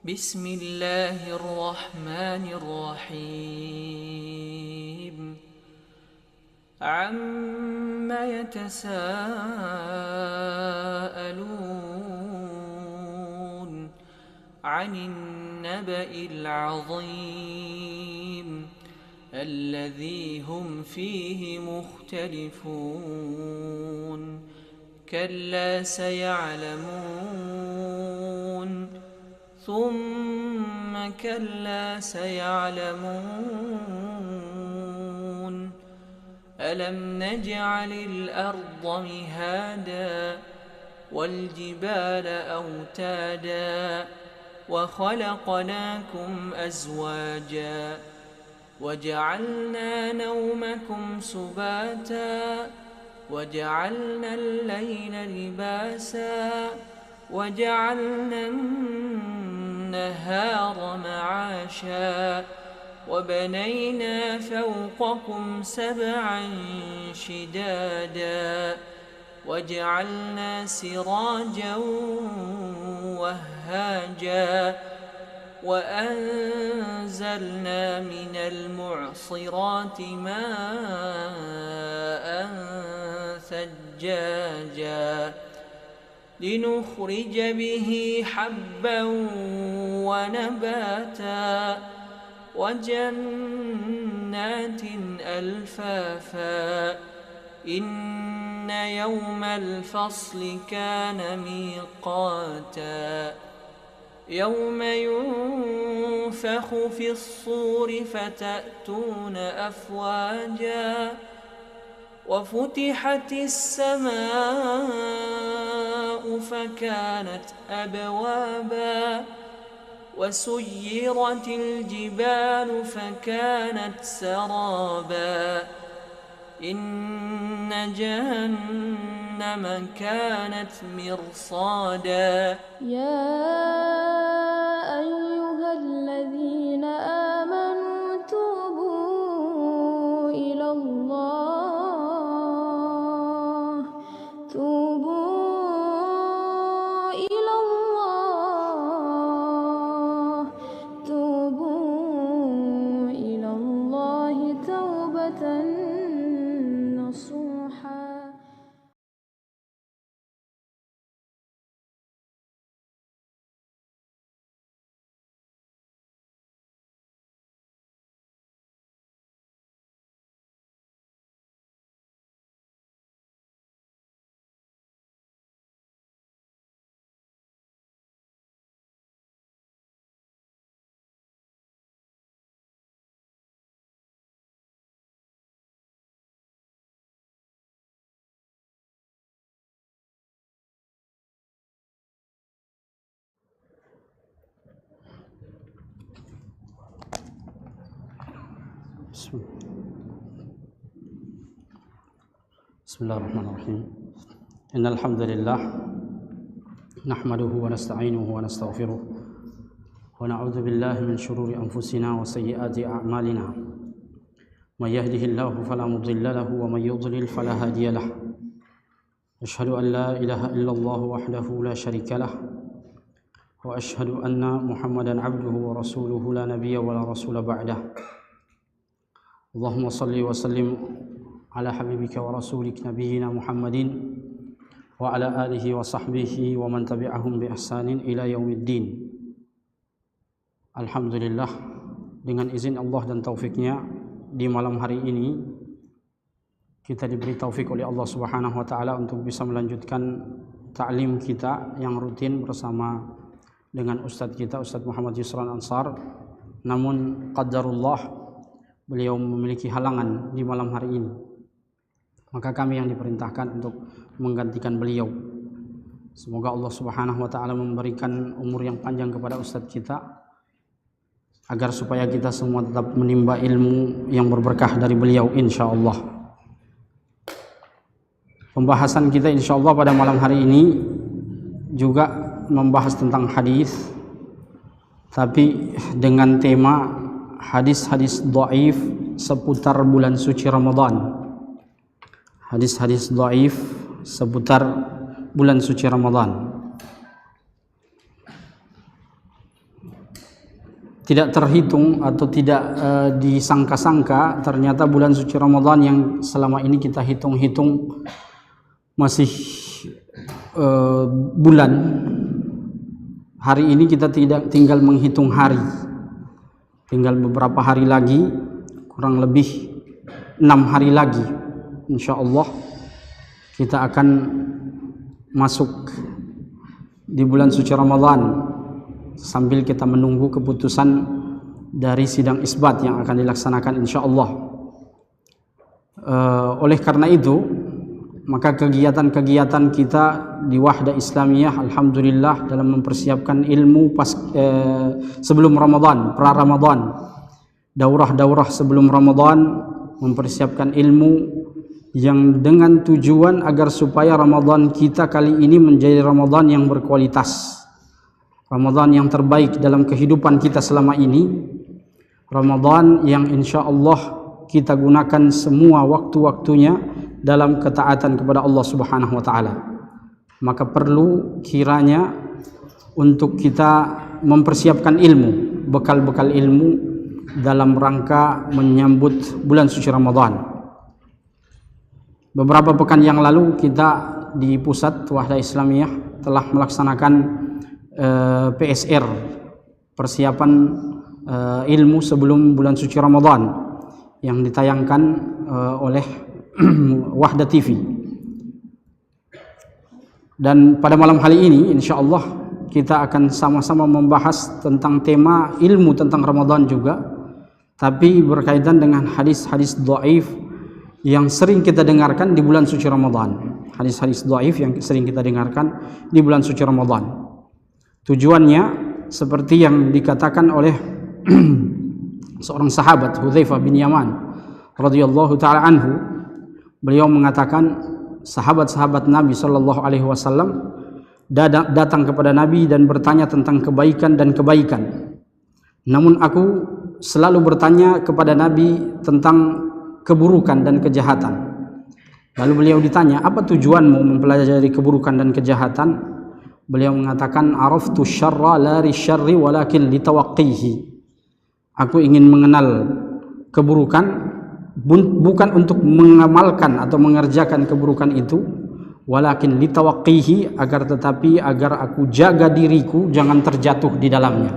بسم الله الرحمن الرحيم عم يتساءلون عن النبأ العظيم الذي هم فيه مختلفون كلا سيعلمون ثم كلا سيعلمون ألم نجعل الأرض مهادا والجبال أوتادا وخلقناكم أزواجا وجعلنا نومكم سباتا وجعلنا الليل لباسا وجعلنا النهار معاشا وبنينا فوقكم سبعا شدادا وجعلنا سراجا وهاجا وأنزلنا من المعصرات ماء ثجاجا لنخرج به حبا ونباتا وجنات ألفافا إن يوم الفصل كان ميقاتا يوم ينفخ في الصور فتأتون أفواجا وفتحت السماء فكانت أبوابا وسيرت الجبال فكانت سرابا إن جهنم كانت مرصادا يا أيها الذين آمنوا توبوا إلى الله توبة نصوحا بسم الله الرحمن الرحيم إن الحمد لله نحمده ونستعينه ونستغفره ونعوذ بالله من شرور أنفسنا وسيئات أعمالنا من يهده الله فلا مضل له ومن يضلل فلا هادي له أشهد أن لا إله إلا الله وحده لا شريك له وأشهد أن محمدا عبده ورسوله لا نبي ولا رسول بعده اللهم صل وسلم على حبيبك ورسولك نبينا محمد وعلى آله وصحبه ومن تبعهم بإحسان إلى يوم الدين. Alhamdulillah, dengan izin Allah dan taufiknya di malam hari ini kita diberi taufik oleh Allah Subhanahu wa taala untuk bisa melanjutkan ta'lim kita yang rutin bersama dengan Ustadz kita, Ustadz Muhammad Yusran Ansar. Namun qadarullah, beliau memiliki halangan di malam hari ini, maka kami yang diperintahkan untuk menggantikan beliau. Semoga Allah Subhanahu wa taala memberikan umur yang panjang kepada Ustadz kita, agar supaya kita semua tetap menimba ilmu yang berberkah dari beliau insyaallah. Pembahasan kita insyaallah pada malam hari ini juga membahas tentang hadis, tapi dengan tema hadis-hadis dhaif seputar bulan suci Ramadan. Hadis-hadis dhaif seputar bulan suci Ramadan. tidak terhitung atau tidak disangka-sangka, ternyata bulan suci Ramadan yang selama ini kita hitung-hitung masih bulan, hari ini kita tidak tinggal menghitung hari, tinggal beberapa hari lagi, kurang lebih 6 hari lagi, insya Allah kita akan masuk di bulan suci Ramadan, sambil kita menunggu keputusan dari sidang isbat yang akan dilaksanakan insya Allah. Oleh karena itu, maka kegiatan-kegiatan kita di Wahda Islamiyah alhamdulillah dalam mempersiapkan ilmu sebelum Ramadan, pra Ramadan, daurah-daurah sebelum Ramadan, mempersiapkan ilmu yang dengan tujuan agar supaya Ramadan kita kali ini menjadi Ramadan yang berkualitas, Ramadan yang terbaik dalam kehidupan kita selama ini, Ramadan yang insya Allah kita gunakan semua waktu-waktunya dalam ketaatan kepada Allah Subhanahu wa Ta'ala. Maka perlu kiranya untuk kita mempersiapkan ilmu, bekal-bekal ilmu dalam rangka menyambut bulan suci Ramadan. Beberapa pekan yang lalu kita di pusat Wahda Islamiyah telah melaksanakan PSR, persiapan ilmu sebelum bulan suci Ramadan, yang ditayangkan oleh Wahda TV. Dan pada malam hari ini insya Allah kita akan sama-sama membahas tentang tema ilmu tentang Ramadan juga, tapi berkaitan dengan hadis-hadis dhaif yang sering kita dengarkan di bulan suci Ramadan. Hadis-hadis dhaif yang sering kita dengarkan di bulan suci Ramadan. Tujuannya seperti yang dikatakan oleh seorang sahabat, Hudzaifah bin Yaman radhiyallahu taala anhu. Beliau mengatakan, sahabat-sahabat Nabi sallallahu alaihi wasallam datang kepada Nabi dan bertanya tentang kebaikan dan kebaikan. Namun aku selalu bertanya kepada Nabi tentang keburukan dan kejahatan. Lalu beliau ditanya, apa tujuanmu mempelajari keburukan dan kejahatan? Beliau mengatakan, araftu syarra la risyarri walakin litawaqqihi. Aku ingin mengenal keburukan bukan untuk mengamalkan atau mengerjakan keburukan itu, walakin litawaqqihi, agar aku jaga diriku jangan terjatuh di dalamnya.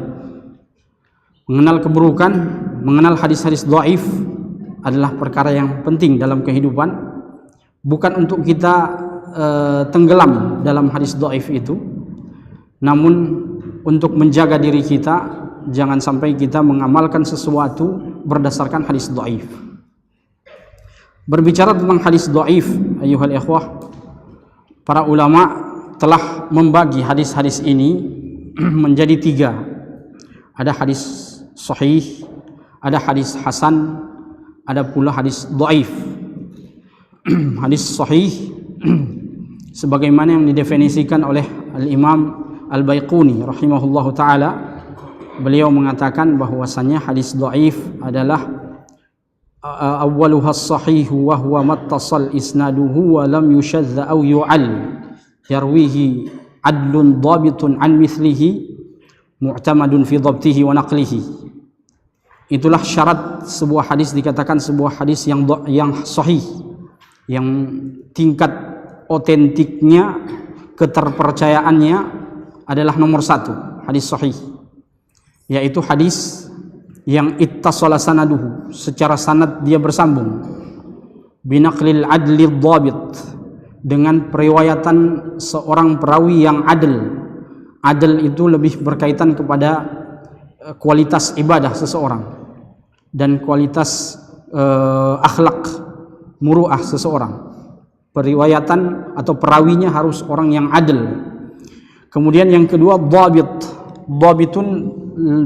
Mengenal keburukan, mengenal hadis-hadis dhaif adalah perkara yang penting dalam kehidupan, bukan untuk kita tenggelam dalam hadis dhaif itu, namun untuk menjaga diri kita jangan sampai kita mengamalkan sesuatu berdasarkan hadis dhaif. Berbicara tentang hadis dhaif, ayyuhal ikhwah, para ulama telah membagi hadis-hadis ini menjadi 3. Ada hadis sahih, ada hadis hasan, ada pula hadis dhaif. Hadis sahih sebagaimana yang didefinisikan oleh Al-Imam Al-Baiquni rahimahullahu taala, beliau mengatakan bahwasanya hadis dhaif adalah awwaluha as-sahih wa huwa mattasal isnaduhu wa lam yushadda aw yu'al yarwihi adlun dhabitun an mithlihi mu'tamadun fi dhabtihi wa naqlihi. Itulah syarat sebuah hadis dikatakan sebuah hadis yang sahih, yang tingkat otentiknya, keterpercayaannya adalah nomor 1, hadis sahih, yaitu hadis yang ittasala sanaduhu, secara sanad dia bersambung, binaqlil adli dhabit, dengan periwayatan seorang perawi yang adil. Adil itu lebih berkaitan kepada kualitas ibadah seseorang dan kualitas akhlak, muru'ah seseorang. Periwayatan atau perawinya harus orang yang adil. Kemudian yang kedua, dhabit. Dhabitun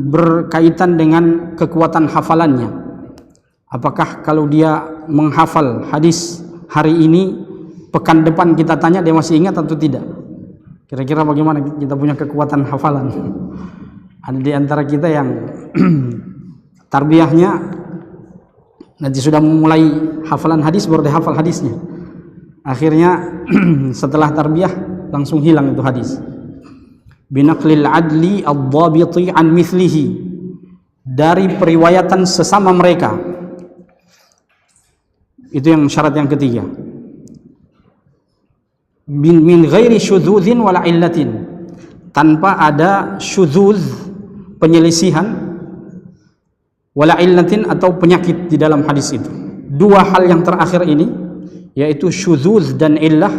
berkaitan dengan kekuatan hafalannya. Apakah kalau dia menghafal hadis hari ini, pekan depan kita tanya dia masih ingat atau tidak? Kira-kira bagaimana kita punya kekuatan hafalan? Ada di antara kita yang tarbiyahnya nanti sudah mulai hafalan hadis baru dia hafal hadisnya. Akhirnya setelah tarbiyah langsung hilang itu hadis. Binaqlil adli ad-dhabiti an mithlihi, dari periwayatan sesama mereka. Itu yang syarat yang ketiga. Min ghairi syudzuzin wala illatin, tanpa ada syudzuz, penyelisihan, wala illatin, atau penyakit di dalam hadis itu. Dua hal yang terakhir ini, yaitu syudzuz dan illah,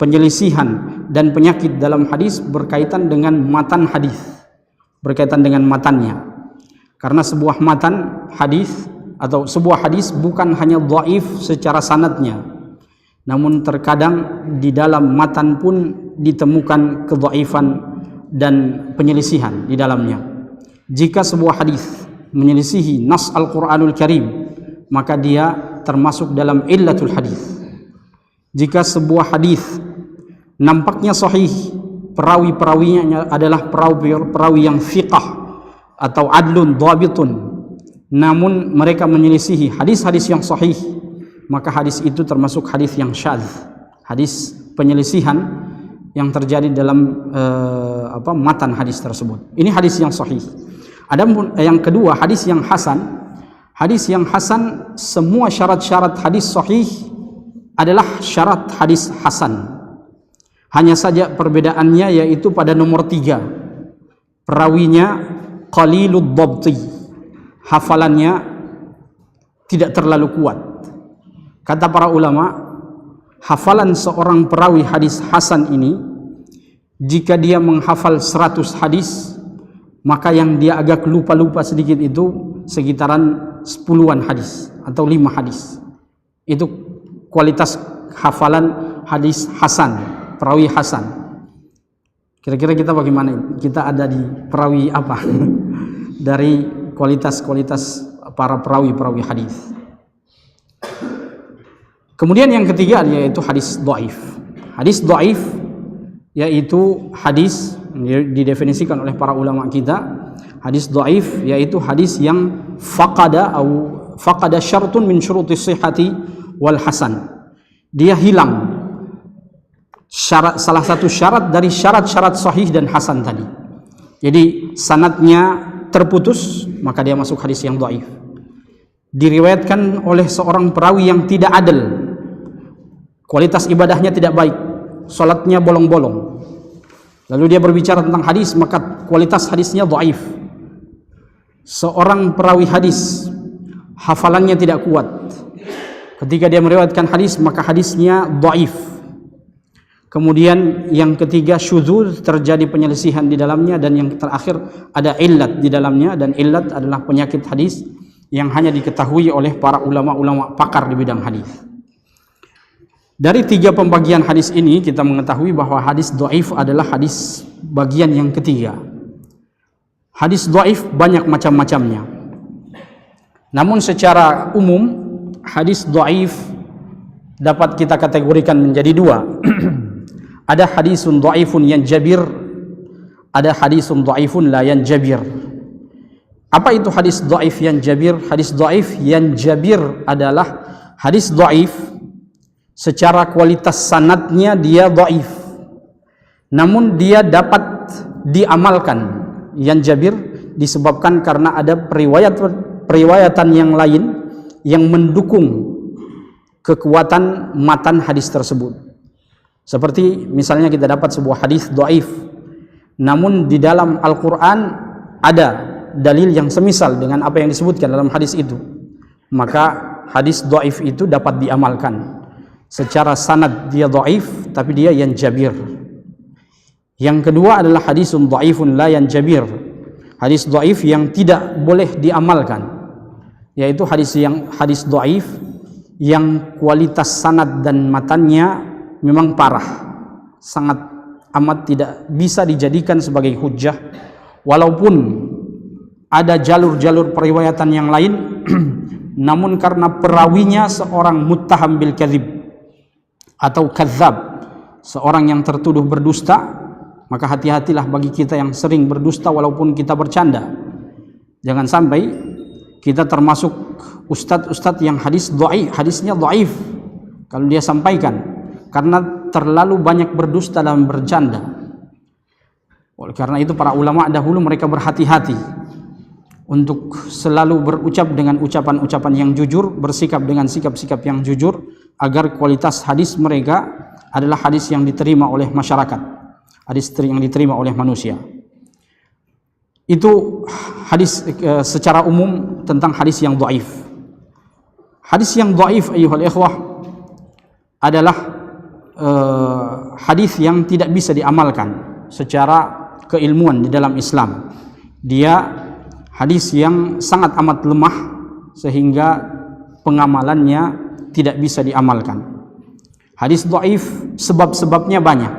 penyelisihan dan penyakit dalam hadis, berkaitan dengan matan hadis, berkaitan dengan matannya. Karena sebuah matan hadis atau sebuah hadis bukan hanya dhaif secara sanadnya, namun terkadang di dalam matan pun ditemukan kedhaifan dan penyelisihan di dalamnya. Jika sebuah hadis menyelisihi nas Al-Qur'anul Karim, maka dia termasuk dalam illatul hadis. Jika sebuah hadis nampaknya sahih, perawi-perawinya adalah perawi yang thiqah atau adlun dhabitun, namun mereka menyelisihi hadis-hadis yang sahih, maka hadis itu termasuk hadis yang syadz, hadis penyelisihan yang terjadi dalam matan hadis tersebut. Ini hadis yang sahih. Adapun yang kedua, hadis yang hasan. Hadis yang hasan, semua syarat-syarat hadis sahih adalah syarat hadis hasan. Hanya saja perbedaannya yaitu pada nomor 3. Perawinya qalilud dhabti, hafalannya tidak terlalu kuat. Kata para ulama, hafalan seorang perawi hadis hasan ini, jika dia menghafal 100 hadis, maka yang dia agak lupa-lupa sedikit itu sekitaran 10-an hadis atau 5 hadis. Itu kualitas hafalan hadis hasan, perawi hasan. Kira-kira kita bagaimana? Kita ada di perawi apa? Dari kualitas-kualitas para perawi-perawi hadis. Kemudian yang ketiga yaitu hadis dhaif. Hadis dhaif yaitu hadis didefinisikan oleh para ulama kita, hadis dhaif yaitu hadis yang faqada syartun min syurutis sihhati wal hasan. Dia hilang salah satu syarat dari syarat-syarat sahih dan hasan tadi. Jadi sanadnya terputus, maka dia masuk hadis yang dhaif. Diriwayatkan oleh seorang perawi yang tidak adil, kualitas ibadahnya tidak baik, salatnya bolong-bolong, lalu dia berbicara tentang hadis, maka kualitas hadisnya dhaif. Seorang perawi hadis hafalannya tidak kuat, ketika dia meriwayatkan hadis maka hadisnya dhaif. Kemudian yang ketiga, syudzuz, terjadi penyelisihan di dalamnya, dan yang terakhir ada illat di dalamnya, dan illat adalah penyakit hadis yang hanya diketahui oleh para ulama-ulama pakar di bidang hadis. Dari 3 pembagian hadis ini kita mengetahui bahwa hadis dhaif adalah hadis bagian yang ketiga. Hadis dhaif banyak macam-macamnya. Namun secara umum hadis dhaif dapat kita kategorikan menjadi 2. Ada hadisun dhaifun yanjabir, ada hadisun dhaifun la yanjabir. Apa itu hadis dhaif yanjabir? Hadis dhaif yanjabir adalah hadis dhaif secara kualitas sanadnya dia dhaif, namun dia dapat diamalkan. Yanjabir disebabkan karena ada periwayatan yang lain yang mendukung kekuatan matan hadis tersebut. Seperti misalnya kita dapat sebuah hadis dhaif, namun di dalam Al-Quran ada dalil yang semisal dengan apa yang disebutkan dalam hadis itu, maka hadis dhaif itu dapat diamalkan. Secara sanad dia dhaif, tapi dia yanjabir. Yang kedua adalah hadisun dhaifun la yanjabir, hadis dhaif yang tidak boleh diamalkan, yaitu hadis dhaif yang kualitas sanad dan matannya memang parah, sangat amat tidak bisa dijadikan sebagai hujjah, walaupun ada jalur-jalur periwayatan yang lain, namun karena perawinya seorang muttaham bil kadzib atau kadzab, seorang yang tertuduh berdusta, maka hati-hatilah bagi kita yang sering berdusta walaupun kita bercanda. Jangan sampai kita termasuk ustadz-ustadz yang hadisnya dhaif kalau dia sampaikan, karena terlalu banyak berdusta dalam bercanda. Oleh karena itu para ulama dahulu mereka berhati-hati untuk selalu berucap dengan ucapan-ucapan yang jujur, bersikap dengan sikap-sikap yang jujur, agar kualitas hadis mereka adalah hadis yang diterima oleh masyarakat, hadis yang diterima oleh manusia. Itu hadis secara umum tentang hadis yang dhaif. Hadis yang dhaif ayyuhal ikhwah adalah hadis yang tidak bisa diamalkan secara keilmuan di dalam Islam. Dia hadis yang sangat amat lemah sehingga pengamalannya tidak bisa diamalkan. Hadis dhaif sebab-sebabnya banyak.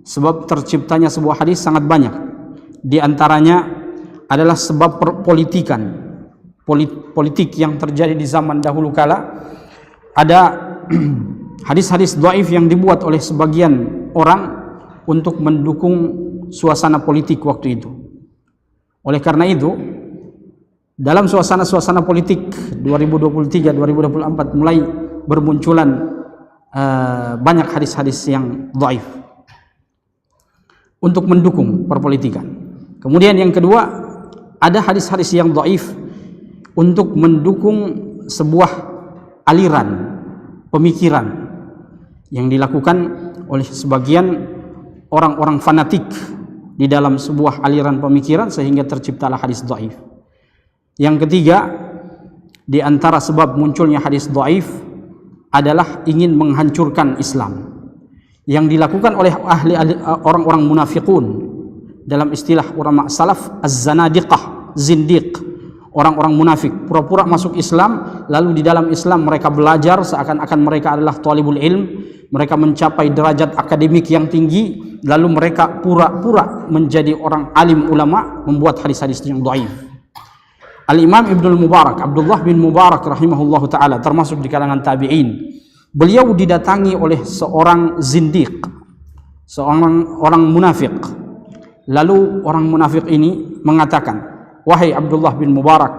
Sebab terciptanya sebuah hadis sangat banyak. Di antaranya adalah sebab perpolitikan, politik yang terjadi di zaman dahulu kala. Ada hadis-hadis dhaif yang dibuat oleh sebagian orang untuk mendukung suasana politik waktu itu. Oleh karena itu, dalam suasana politik 2023-2024 mulai bermunculan banyak hadis-hadis yang dhaif untuk mendukung perpolitikan. Kemudian yang kedua, ada hadis-hadis yang dhaif untuk mendukung sebuah aliran pemikiran yang dilakukan oleh sebagian orang-orang fanatik di dalam sebuah aliran pemikiran sehingga terciptalah hadis dhaif. Yang ketiga, di antara sebab munculnya hadis dhaif adalah ingin menghancurkan Islam. Yang dilakukan oleh orang-orang munafiqun, dalam istilah ulama salaf az-zanadiqah, zindiq, orang-orang munafik, pura-pura masuk Islam, lalu di dalam Islam mereka belajar seakan-akan mereka adalah talibul ilm, mereka mencapai derajat akademik yang tinggi, lalu mereka pura-pura menjadi orang alim ulama, membuat hadis-hadis yang dhaif. Al-Imam Ibnul Mubarak, Abdullah bin Mubarak rahimahullahu ta'ala, termasuk di kalangan tabi'in, beliau didatangi oleh seorang zindiq, seorang orang munafik. Lalu orang munafik ini mengatakan, "Wahai Abdullah bin Mubarak,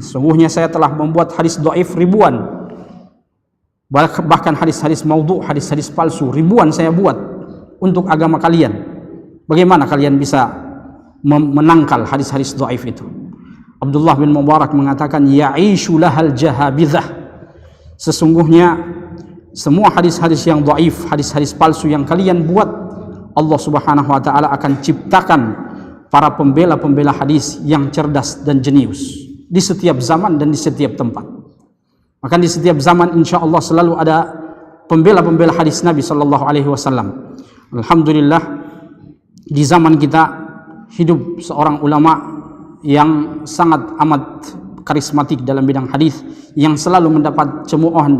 sungguhnya saya telah membuat hadis dhaif ribuan, bahkan hadis-hadis maudhu', hadis-hadis palsu ribuan saya buat untuk agama kalian. Bagaimana kalian bisa menangkal hadis-hadis dhaif itu?" Abdullah bin Mubarak mengatakan, "Ya'ishu lahal jahabizah." Sesungguhnya semua hadis-hadis yang dhaif, hadis-hadis palsu yang kalian buat, Allah Subhanahu wa taala akan ciptakan para pembela-pembela hadis yang cerdas dan jenius di setiap zaman dan di setiap tempat. Maka di setiap zaman insya Allah selalu ada pembela-pembela hadis Nabi sallallahu alaihi wasallam. Alhamdulillah, di zaman kita hidup seorang ulama yang sangat amat karismatik dalam bidang hadis, yang selalu mendapat cemoohan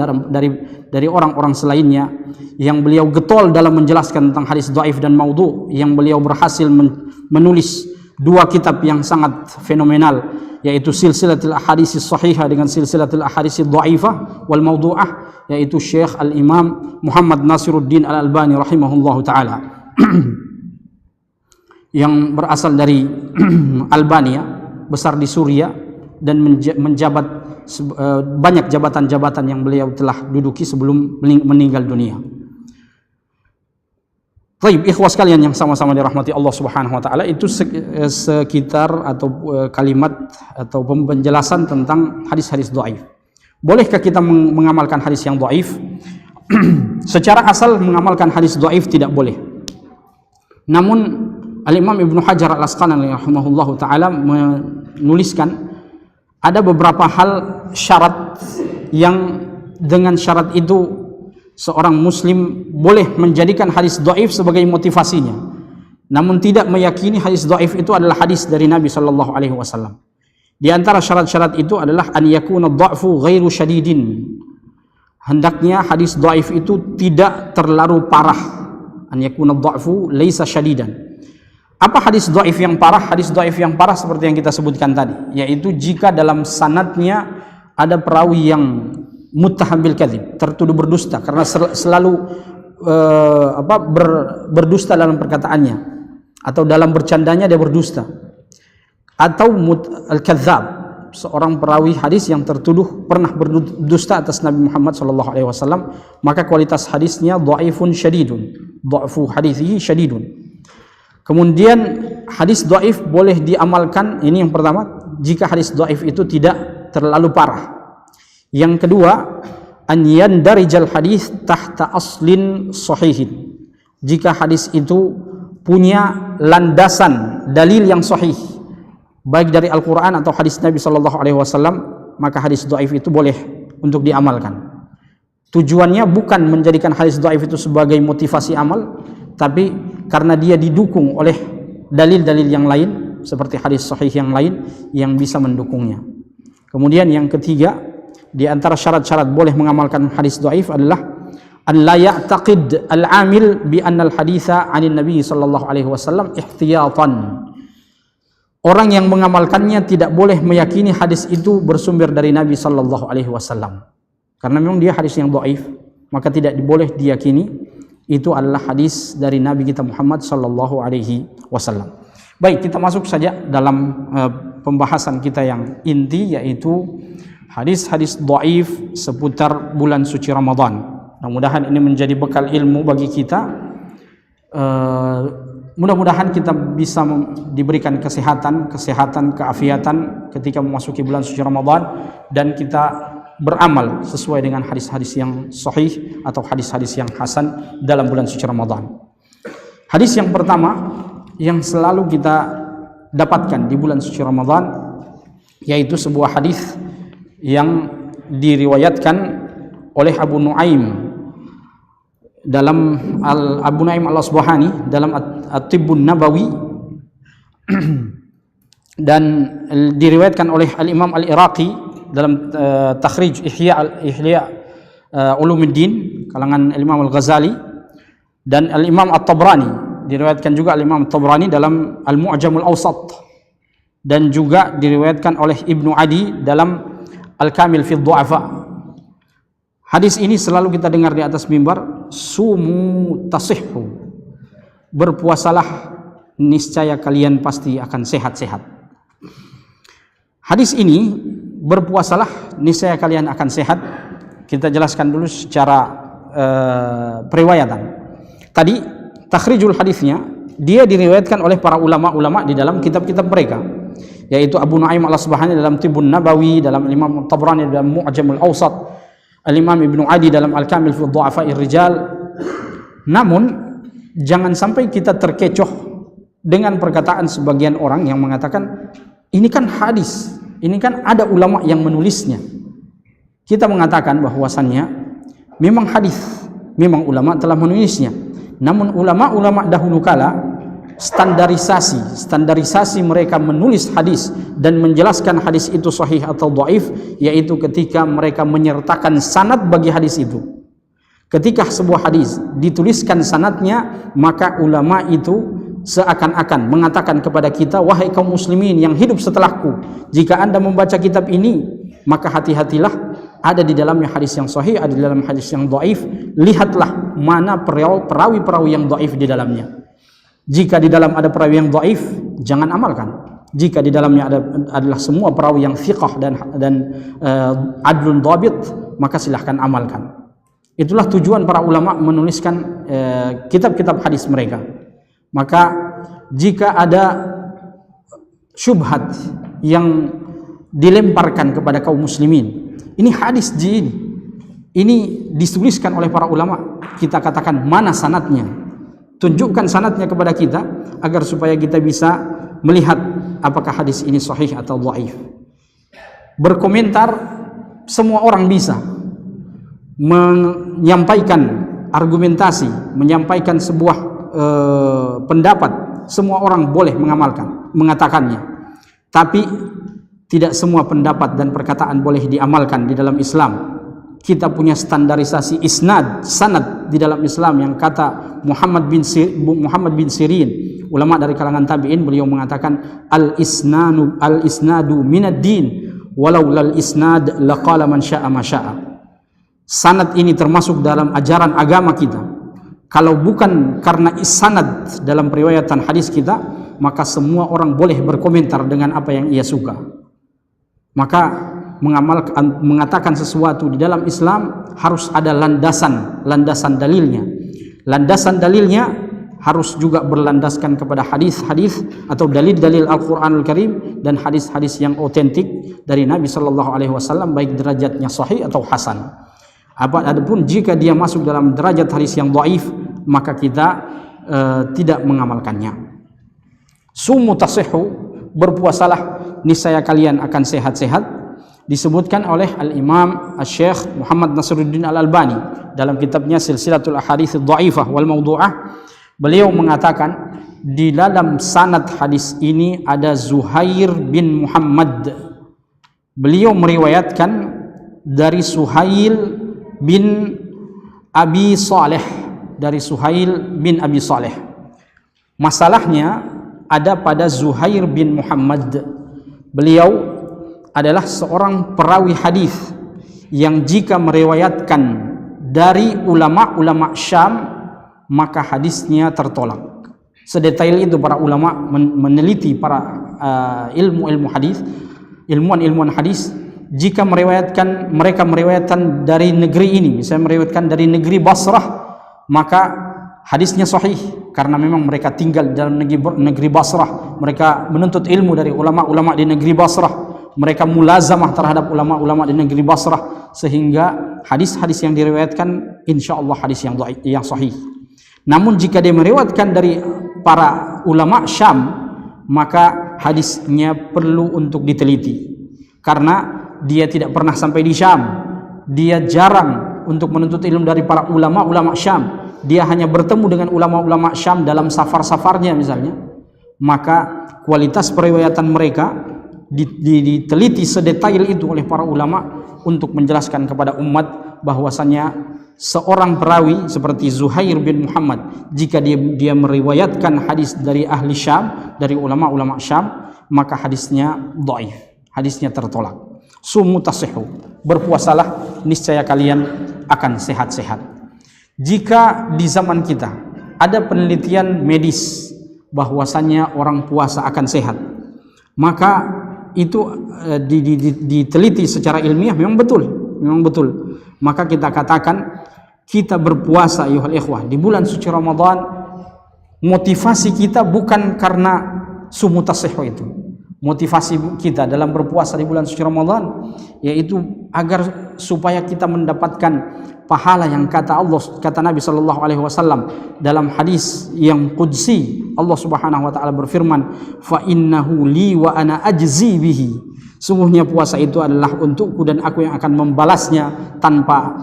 dari orang-orang selainnya, yang beliau getol dalam menjelaskan tentang hadis dhaif dan maudhu', yang beliau berhasil menulis dua kitab yang sangat fenomenal, yaitu Silsilatul Ahadits Shahihah dengan Silsilatul Ahadits Dhaifah wal Maudhu'ah, yaitu Syekh Al-Imam Muhammad Nasiruddin Al-Albani rahimahullahu taala yang berasal dari Albania, besar di Suria, dan menjabat banyak jabatan-jabatan yang beliau telah duduki sebelum meninggal dunia. Baik, ikhwas sekalian yang sama-sama dirahmati Allah Subhanahu wa taala, itu sekitar atau kalimat atau penjelasan tentang hadis-hadis dhaif. Bolehkah kita mengamalkan hadis yang dhaif? Secara asal mengamalkan hadis dhaif tidak boleh. Namun Al-Imam Ibnu Hajar Al-Asqalani rahimahullahu taala menuliskan ada beberapa hal syarat yang dengan syarat itu seorang muslim boleh menjadikan hadis dhaif sebagai motivasinya, namun tidak meyakini hadis dhaif itu adalah hadis dari Nabi sallallahu alaihi wasallam. Di antara syarat-syarat itu adalah an yakuna dha'fu ghairu syadidin. Hendaknya hadis dhaif itu tidak terlalu parah. An yakuna dha'fu laisa syadidan. Apa hadis dhaif yang parah? Hadis dhaif yang parah seperti yang kita sebutkan tadi, yaitu jika dalam sanadnya ada perawi yang muttaham bil kadzib, tertuduh berdusta karena selalu berdusta dalam perkataannya, atau dalam bercandanya dia berdusta, atau al-kadzab, seorang perawi hadis yang tertuduh pernah berdusta atas Nabi Muhammad sallallahu alaihi wasallam, maka kualitas hadisnya dhaifun syadidun, dha'fu hadisihi syadidun. Kemudian hadis dhaif boleh diamalkan, ini yang pertama, jika hadis dhaif itu tidak terlalu parah. Yang kedua, an yandarijal hadis tahta aslin sahihin. Jika hadis itu punya landasan dalil yang sahih, baik dari Al-Qur'an atau hadis Nabi sallallahu alaihi wasallam, maka hadis dhaif itu boleh untuk diamalkan. Tujuannya bukan menjadikan hadis dhaif itu sebagai motivasi amal, tapi karena dia didukung oleh dalil-dalil yang lain seperti hadis sahih yang lain yang bisa mendukungnya. Kemudian yang ketiga, di antara syarat-syarat boleh mengamalkan hadis dhaif adalah an la ya'taqid al-amil bi anna al-haditsa 'anil nabi sallallahu alaihi wasallam ihtiyatan. Orang yang mengamalkannya tidak boleh meyakini hadis itu bersumber dari Nabi sallallahu alaihi wasallam. Karena memang dia hadis yang dhaif, maka tidak boleh diyakini itu adalah hadis dari Nabi kita Muhammad sallallahu alaihi wasallam. Baik, kita masuk saja dalam pembahasan kita yang inti, yaitu hadis-hadis dhaif seputar bulan suci Ramadan. Mudah-mudahan ini menjadi bekal ilmu bagi kita. Mudah-mudahan kita bisa diberikan kesehatan, keafiatan ketika memasuki bulan suci Ramadan, dan kita beramal sesuai dengan hadis-hadis yang sahih atau hadis-hadis yang hasan dalam bulan suci Ramadan. Hadis yang pertama yang selalu kita dapatkan di bulan suci Ramadan, yaitu sebuah hadis yang diriwayatkan oleh Abu Nuaim dalam Abu Nuaim al-Asbahani dalam At-Tibbun Nabawi dan diriwayatkan oleh Al-Imam Al-Iraqi dalam Takhrij Ihya Ulumuddin kalangan Al-Imam Al-Ghazali, dan Al-Imam At-Tabrani diriwayatkan juga Al-Imam At-Tabrani dalam Al-Mu'jamul Awsat, dan juga diriwayatkan oleh Ibnu Adi dalam Al-Kamil fi Dhu'afa. Hadis ini selalu kita dengar di atas mimbar, sumu tasihhu, berpuasalah niscaya kalian pasti akan sehat-sehat. Hadis ini, berpuasalah niscaya kalian akan sehat, kita jelaskan dulu secara periwayatan. Tadi takhrijul hadisnya dia diriwayatkan oleh para ulama-ulama di dalam kitab-kitab mereka, yaitu Abu Nuaim al-Asbahani dalam Tibbun Nabawi, dalam Imam Tabrani dalam Mu'jamul Awsat, Al-Imam Ibnu Adi dalam Al-Kamil fi Dhu'afa'ir Rijal. Namun jangan sampai kita terkecoh dengan perkataan sebagian orang yang mengatakan ini kan hadis, ini kan ada ulama yang menulisnya. Kita mengatakan bahwasannya memang hadis, memang ulama telah menulisnya. Namun ulama-ulama dahulu kala standarisasi mereka menulis hadis dan menjelaskan hadis itu sahih atau dhaif, yaitu ketika mereka menyertakan sanad bagi hadis itu. Ketika sebuah hadis dituliskan sanadnya, maka ulama itu seakan-akan mengatakan kepada kita, wahai kaum muslimin yang hidup setelahku, jika anda membaca kitab ini, maka hati-hatilah, ada di dalamnya hadis yang sahih, ada di dalam hadis yang dhaif. Lihatlah mana perawi-perawi yang dhaif di dalamnya. Jika di dalam ada perawi yang dhaif, jangan amalkan. Jika di dalamnya adalah semua perawi yang thiqah dan adlun dhabit, maka silahkan amalkan. Itulah tujuan para ulama menuliskan kitab-kitab hadis mereka. Maka jika ada syubhat yang dilemparkan kepada kaum muslimin, ini hadis ini dituliskan oleh para ulama, kita katakan mana sanadnya, tunjukkan sanadnya kepada kita agar supaya kita bisa melihat apakah hadis ini sahih atau dhaif. Berkomentar semua orang bisa, menyampaikan argumentasi, menyampaikan sebuah pendapat, semua orang boleh mengatakannya. Tapi tidak semua pendapat dan perkataan boleh diamalkan di dalam Islam. Kita punya standarisasi sanad di dalam Islam yang kata Muhammad bin Sirin, ulama dari kalangan tabi'in, beliau mengatakan al-isnadu minad din walau lal isnad laqala man syaa ma syaa. Sanad ini termasuk dalam ajaran agama kita. Kalau bukan karena sanad dalam periwayatan hadis kita, maka semua orang boleh berkomentar dengan apa yang ia suka. Maka mengatakan sesuatu di dalam Islam harus ada landasan dalilnya. Landasan dalilnya harus juga berlandaskan kepada hadis-hadis atau dalil-dalil Al-Qur'anul Karim dan hadis-hadis yang otentik dari Nabi sallallahu alaihi wasallam, baik derajatnya sahih atau hasan. Adapun jika dia masuk dalam derajat hadis yang dhaif, maka kita tidak mengamalkannya. Sumu tasihhu, berpuasalah niscaya kalian akan sehat-sehat, disebutkan oleh Al-Imam Asy-Syaikh Muhammad Nasiruddin Al-Albani dalam kitabnya Silsilatul Ahadits Dhaifah wal Mawdu'ah. Beliau mengatakan di dalam sanad hadis ini ada Zuhair bin Muhammad. Beliau meriwayatkan dari Suhail bin Abi Saleh, dari Suhail bin Abi Saleh. Masalahnya ada pada Zuhair bin Muhammad. Beliau adalah seorang perawi hadis yang jika meriwayatkan dari ulama-ulama Syam maka hadisnya tertolak. Sedetail itu para ulama meneliti para ilmuwan hadis. Jika mereka meriwayatkan dari negeri ini, misalnya meriwayatkan dari negeri Basrah, maka hadisnya sahih karena memang mereka tinggal dalam negeri Basrah, mereka menuntut ilmu dari ulama-ulama di negeri Basrah, mereka mulazamah terhadap ulama-ulama di negeri Basrah, sehingga hadis-hadis yang diriwayatkan insyaallah hadis yang sahih. Namun jika dia meriwayatkan dari para ulama Syam, maka hadisnya perlu untuk diteliti karena dia tidak pernah sampai di Syam, dia jarang untuk menuntut ilmu dari para ulama-ulama Syam, dia hanya bertemu dengan ulama-ulama Syam dalam safar-safarnya misalnya, maka kualitas periwayatan mereka diteliti sedetail itu oleh para ulama untuk menjelaskan kepada umat bahwasanya seorang perawi seperti Zuhair bin Muhammad, jika dia meriwayatkan hadis dari ahli Syam, dari ulama-ulama Syam, maka hadisnya dhaif, hadisnya tertolak. Sumu tasihhu, berpuasalah niscaya kalian akan sehat-sehat. Jika di zaman kita ada penelitian medis bahwasanya orang puasa akan sehat, maka itu diteliti secara ilmiah memang betul. Maka kita katakan kita berpuasa ayuhal ikhwah di bulan suci Ramadan, motivasi kita bukan karena sumu tasihhu itu. Motivasi kita dalam berpuasa di bulan suci Ramadan yaitu agar supaya kita mendapatkan pahala yang kata Nabi sallallahu alaihi wasallam dalam hadis yang qudsi. Allah Subhanahu wa taala berfirman, "Fa innahu li wa ana ajzi bihi." Sungguhnya puasa itu adalah untukku dan aku yang akan membalasnya tanpa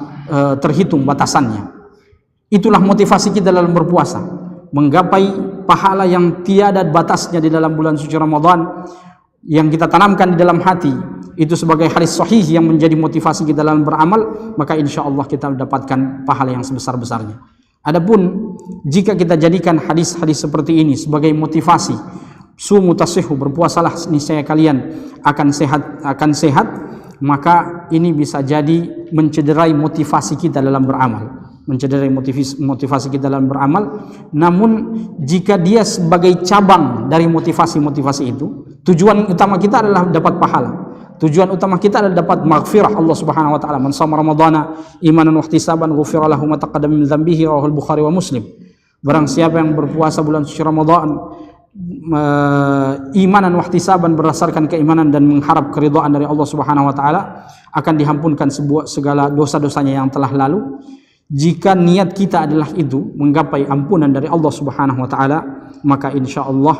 terhitung batasannya. Itulah motivasi kita dalam berpuasa, menggapai pahala yang tiada batasnya di dalam bulan suci Ramadan yang kita tanamkan di dalam hati. Itu sebagai hadis sahih yang menjadi motivasi kita dalam beramal, maka insya Allah kita mendapatkan pahala yang sebesar-besarnya. Adapun jika kita jadikan hadis-hadis seperti ini sebagai motivasi, sumu tasihhu, berpuasalah niscaya kalian akan sehat, maka ini bisa jadi mencederai motivasi kita dalam beramal. Motivasi kita dalam beramal. Namun jika dia sebagai cabang dari motivasi-motivasi itu, tujuan utama kita adalah dapat pahala. Tujuan utama kita adalah dapat maghfirah Allah Subhanahu wa taala. Man shama ramadhana imanan wa ihtisaban ghufira lahu ma taqaddama min dhanbihi, rawahul Bukhari wa Muslim. Barang siapa yang berpuasa bulan suci Ramadan imanan wa ihtisaban, berdasarkan keimanan dan mengharap keridhaan dari Allah Subhanahu wa taala, akan diampunkan segala dosa-dosanya yang telah lalu. Jika niat kita adalah itu menggapai ampunan dari Allah Subhanahu wa taala, maka insyaallah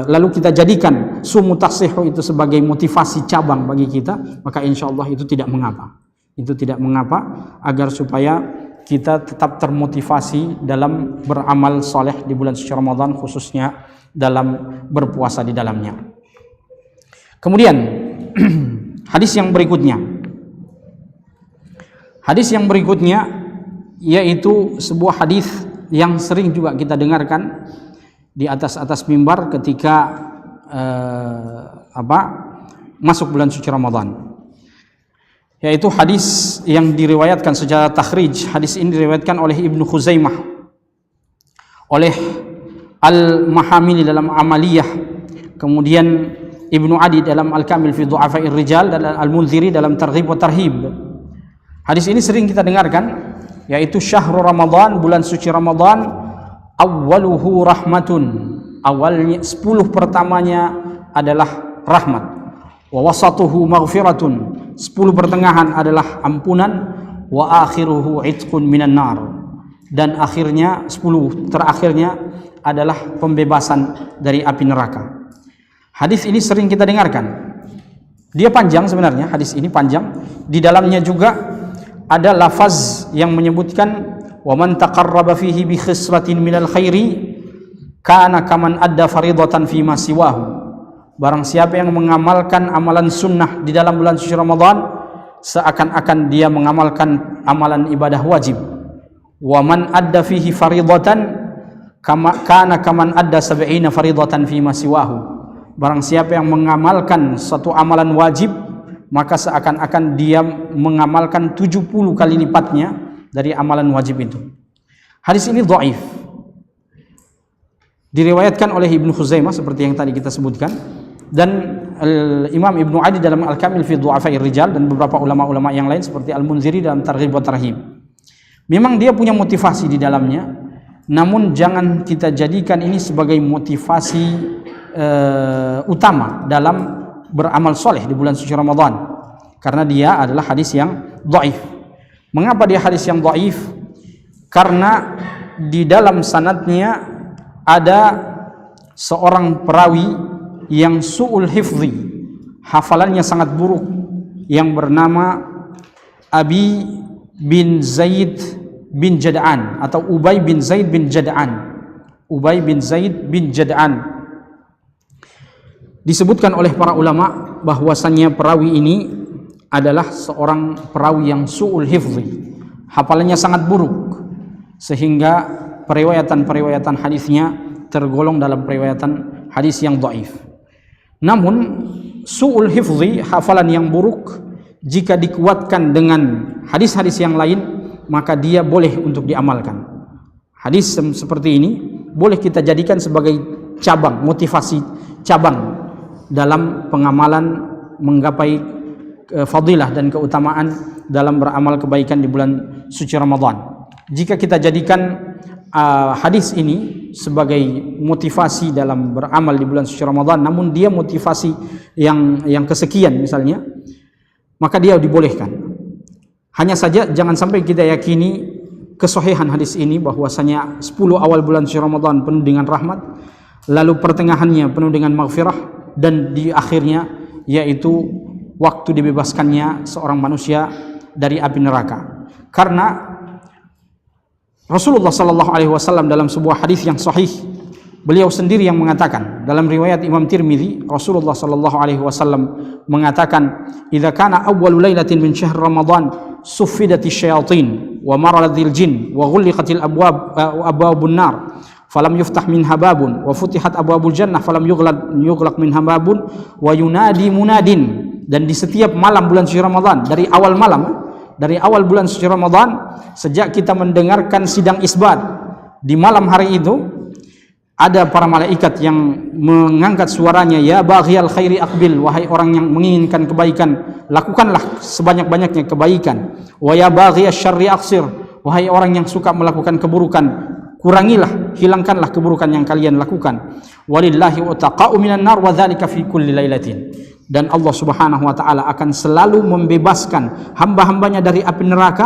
lalu kita jadikan sumu tasihhu itu sebagai motivasi cabang bagi kita, maka insyaallah itu tidak mengapa. Itu tidak mengapa, agar supaya kita tetap termotivasi dalam beramal soleh di bulan suci Ramadan, khususnya dalam berpuasa di dalamnya. Kemudian hadis yang berikutnya yaitu sebuah hadis yang sering juga kita dengarkan di atas mimbar ketika masuk bulan suci Ramadan, yaitu hadis yang diriwayatkan secara takhrij. Hadis ini diriwayatkan oleh Ibnu Khuzaimah, oleh Al-Mahamili dalam Amaliyah, kemudian Ibnu Adi dalam Al-Kamil fi Du'afa'ir Rijal, dan Al-Munziri dalam Targhib wa Tarhib. Hadis ini sering kita dengarkan, yaitu syahrul Ramadan, bulan suci Ramadan, awwaluhu rahmatun, awalnya 10 pertamanya adalah rahmat. Wa wasatuhu maghfiratun, 10 pertengahan adalah ampunan. Wa akhiruhu itqun minan nar, dan akhirnya 10 terakhirnya adalah pembebasan dari api neraka. Hadis ini sering kita dengarkan. Dia panjang sebenarnya, hadis ini panjang. Di dalamnya juga ada lafaz yang menyebutkan wa man taqarraba fihi bi khislatin minal khairi kana kaman adda faridatan fi ma siwahu. Barang siapa yang mengamalkan amalan sunnah di dalam bulan suci Ramadan, seakan-akan dia mengamalkan amalan ibadah wajib. Wa man adda fihi faridatan kana kaman adda 70 faridatan fi ma siwahu. Barang siapa yang mengamalkan satu amalan wajib, maka seakan-akan dia mengamalkan 70 kali lipatnya dari amalan wajib itu. Hadis ini dhaif. Diriwayatkan oleh Ibnu Khuzaimah seperti yang tadi kita sebutkan, dan Imam Ibnu Adi dalam Al-Kamil fi Du'afa'ir Rijal, dan beberapa ulama-ulama yang lain seperti Al-Munziri dalam Targhib wa Tarhib. Memang dia punya motivasi di dalamnya, namun jangan kita jadikan ini sebagai motivasi utama dalam beramal soleh di bulan suci Ramadan, karena dia adalah hadis yang dhaif. Mengapa dia hadis yang dhaif? Karena di dalam sanadnya ada seorang perawi yang su'ul hifzi, hafalannya sangat buruk, yang bernama Abi bin Zaid bin Jad'an atau Ubay bin Zaid bin Jad'an. Ubay bin Zaid bin Jad'an. Disebutkan oleh para ulama bahwasannya perawi ini adalah seorang perawi yang su'ul hifzi, hafalannya sangat buruk, sehingga periwayatan hadisnya tergolong dalam periwayatan hadis yang dhaif. Namun su'ul hifzi, hafalan yang buruk, jika dikuatkan dengan hadis-hadis yang lain, maka dia boleh untuk diamalkan. Hadis seperti ini boleh kita jadikan sebagai cabang, motivasi cabang dalam pengamalan menggapai fadilah dan keutamaan dalam beramal kebaikan di bulan suci Ramadan. Jika kita jadikan hadis ini sebagai motivasi dalam beramal di bulan suci Ramadan, namun dia motivasi yang kesekian misalnya, maka dia dibolehkan. Hanya saja jangan sampai kita yakini kesohihan hadis ini bahwasanya 10 awal bulan suci Ramadan penuh dengan rahmat, lalu pertengahannya penuh dengan maghfirah, dan di akhirnya yaitu waktu dibebaskannya seorang manusia dari api neraka. Karena Rasulullah sallallahu alaihi wasallam dalam sebuah hadis yang sahih, beliau sendiri yang mengatakan, dalam riwayat Imam Tirmidzi, Rasulullah sallallahu alaihi wasallam mengatakan, "Idza kana awwalu lailatin min syahr Ramadan, suffidatis syayatin wa maradil jin wa ghulliqatil abwabun nar, falam yuftah minha babun wa futihat abwabul jannah falam yughlaq minha babun wa yunadi munadin." Dan di setiap malam bulan suci Ramadan, dari awal bulan suci Ramadan, sejak kita mendengarkan sidang isbat di malam hari itu, ada para malaikat yang mengangkat suaranya, "Ya baghiyal khairi aqbil," wahai orang yang menginginkan kebaikan, lakukanlah sebanyak-banyaknya kebaikan. "Wa ya baghiyasy syarri aqsir," wahai orang yang suka melakukan keburukan, kurangilah, hilangkanlah keburukan yang kalian lakukan. "Walillahi utaqa'u minan nar wa dzalika fi kulli lailatin." Dan Allah Subhanahu wa taala akan selalu membebaskan hamba-hambanya dari api neraka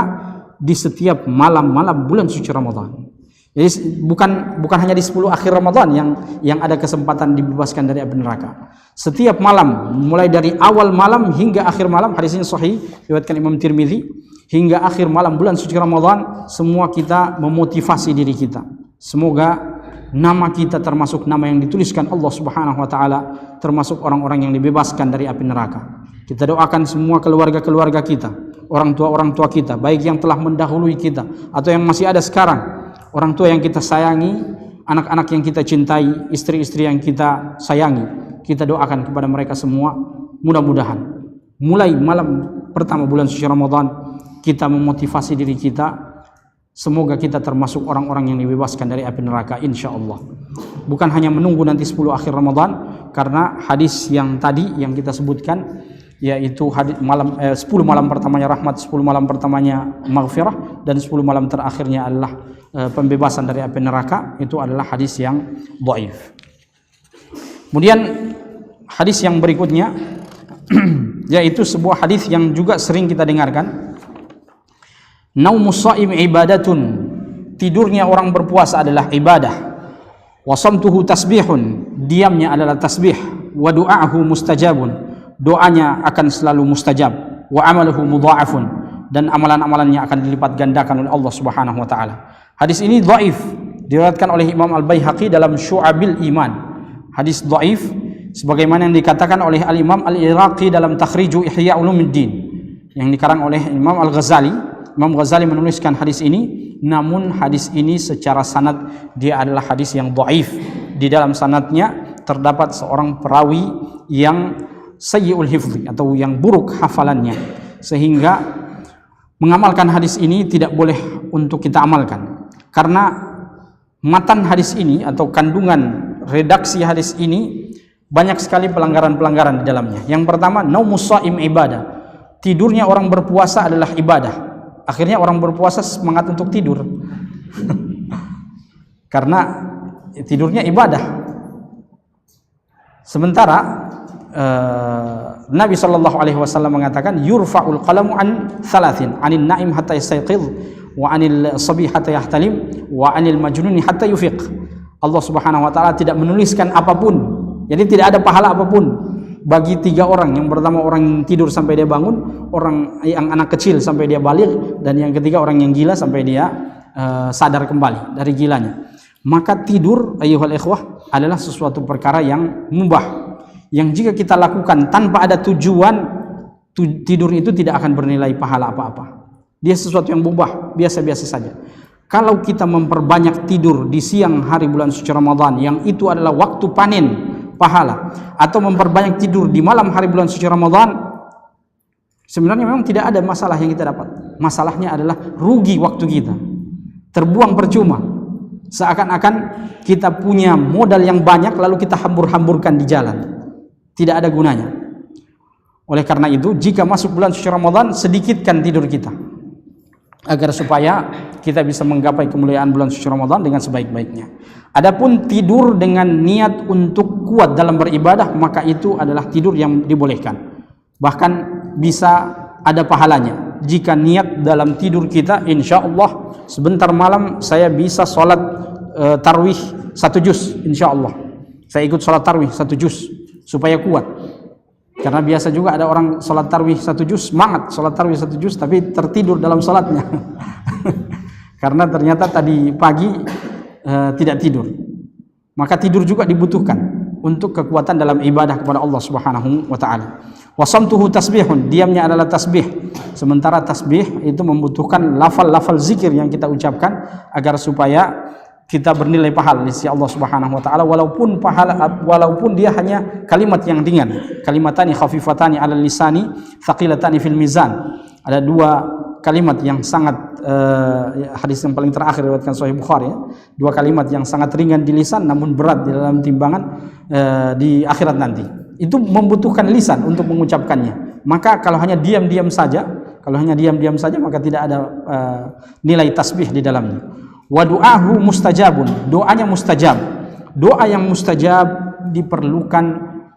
di setiap malam-malam bulan suci Ramadan. Jadi bukan hanya di 10 akhir Ramadan yang ada kesempatan dibebaskan dari api neraka. Setiap malam, mulai dari awal malam hingga akhir malam, hadis ini sahih diriwayatkan Imam Tirmidzi, hingga akhir malam bulan suci Ramadan, semua kita memotivasi diri kita. Semoga nama kita termasuk nama yang dituliskan Allah Subhanahu wa taala, termasuk orang-orang yang dibebaskan dari api neraka. Kita doakan semua keluarga-keluarga kita, orang tua kita, baik yang telah mendahului kita atau yang masih ada sekarang, orang tua yang kita sayangi, anak-anak yang kita cintai, istri-istri yang kita sayangi. Kita doakan kepada mereka semua, mudah-mudahan mulai malam pertama bulan suci Ramadan kita memotivasi diri kita. Semoga kita termasuk orang-orang yang dibebaskan dari api neraka, insyaallah. Bukan hanya menunggu nanti 10 akhir Ramadan, karena hadis yang tadi yang kita sebutkan, yaitu hadis 10 malam pertamanya rahmat, 10 malam pertamanya maghfirah, dan 10 malam terakhirnya adalah pembebasan dari api neraka, itu adalah hadis yang dhaif. Kemudian hadis yang berikutnya yaitu sebuah hadis yang juga sering kita dengarkan. Naumus shaim ibadatun, tidurnya orang berpuasa adalah ibadah. Wa samtuhu tasbihun, diamnya adalah tasbih. Wa du'ahu mustajabun, doanya akan selalu mustajab. Wa amaluhu mudha'afun, dan amalan-amalannya akan dilipat gandakan oleh Allah Subhanahu wa taala. Hadis ini dhaif, diriwayatkan oleh Imam Al-Baihaqi dalam Syu'abil Iman. Hadis dhaif sebagaimana yang dikatakan oleh Al-Imam Al-Iraqi dalam Takhriju Ihya Ulumuddin yang dikarang oleh Imam Al-Ghazali. Imam Ghazali menuliskan hadis ini, namun hadis ini secara sanad dia adalah hadis yang dhaif. Di dalam sanadnya terdapat seorang perawi yang sayyi'ul hifdzi atau yang buruk hafalannya, sehingga mengamalkan hadis ini tidak boleh untuk kita amalkan, karena matan hadis ini atau kandungan redaksi hadis ini banyak sekali pelanggaran-pelanggaran di dalamnya. Yang pertama, naumus shaim ibadah, tidurnya orang berpuasa adalah ibadah. Akhirnya orang berpuasa semangat untuk tidur karena tidurnya ibadah. Sementara Nabi SAW mengatakan yurfa'ul qalamu an thalathin, anil na'im hatta yastayqidh, wa anil sabi hatta yahtalim, wa anil majnuni hatta yufiq. Allah Subhanahu wa taala tidak menuliskan apapun, jadi tidak ada pahala apapun bagi tiga orang. Yang pertama orang yang tidur sampai dia bangun, orang yang anak kecil sampai dia balik, dan yang ketiga orang yang gila sampai dia sadar kembali dari gilanya. Maka tidur ayyuhal ikhwah adalah sesuatu perkara yang mubah, yang jika kita lakukan tanpa ada tujuan, tidur itu tidak akan bernilai pahala apa-apa. Dia sesuatu yang mubah, biasa-biasa saja. Kalau kita memperbanyak tidur di siang hari bulan suci Ramadan, yang itu adalah waktu panen pahala, atau memperbanyak tidur di malam hari bulan suci Ramadan, sebenarnya memang tidak ada masalah yang kita dapat. Masalahnya adalah rugi waktu kita, terbuang percuma, seakan-akan kita punya modal yang banyak lalu kita hambur-hamburkan di jalan, tidak ada gunanya. Oleh karena itu, jika masuk bulan suci Ramadan, sedikitkan tidur kita agar supaya kita bisa menggapai kemuliaan bulan suci Ramadan dengan sebaik-baiknya. Adapun tidur dengan niat untuk kuat dalam beribadah, maka itu adalah tidur yang dibolehkan. Bahkan bisa ada pahalanya. Jika niat dalam tidur kita, insya Allah sebentar malam saya bisa sholat tarwih 1 juz, insya Allah saya ikut sholat tarwih 1 juz supaya kuat. Karena biasa juga ada orang sholat tarwih 1 juz, semangat sholat tarwih 1 juz, tapi tertidur dalam sholatnya karena ternyata tadi pagi tidak tidur. Maka tidur juga dibutuhkan untuk kekuatan dalam ibadah kepada Allah Subhanahu wa taala. Wasamtuhu tasbihun, diamnya adalah tasbih. Sementara tasbih itu membutuhkan lafal-lafal zikir yang kita ucapkan agar supaya kita bernilai pahala di sisi Allah Subhanahu wa taala, walaupun dia hanya kalimat yang ringan. Kalimatani khafifatani 'alal lisani, thaqilatani fil mizan. Ada dua kalimat yang sangat hadis yang paling terakhir diriwayatkan Sahih Bukhari, ya. Dua kalimat yang sangat ringan di lisan namun berat di dalam timbangan di akhirat nanti. Itu membutuhkan lisan untuk mengucapkannya. Maka kalau hanya diam-diam saja, maka tidak ada nilai tasbih di dalamnya. Wa du'ahu mustajabun, doanya mustajab. Doa yang mustajab diperlukan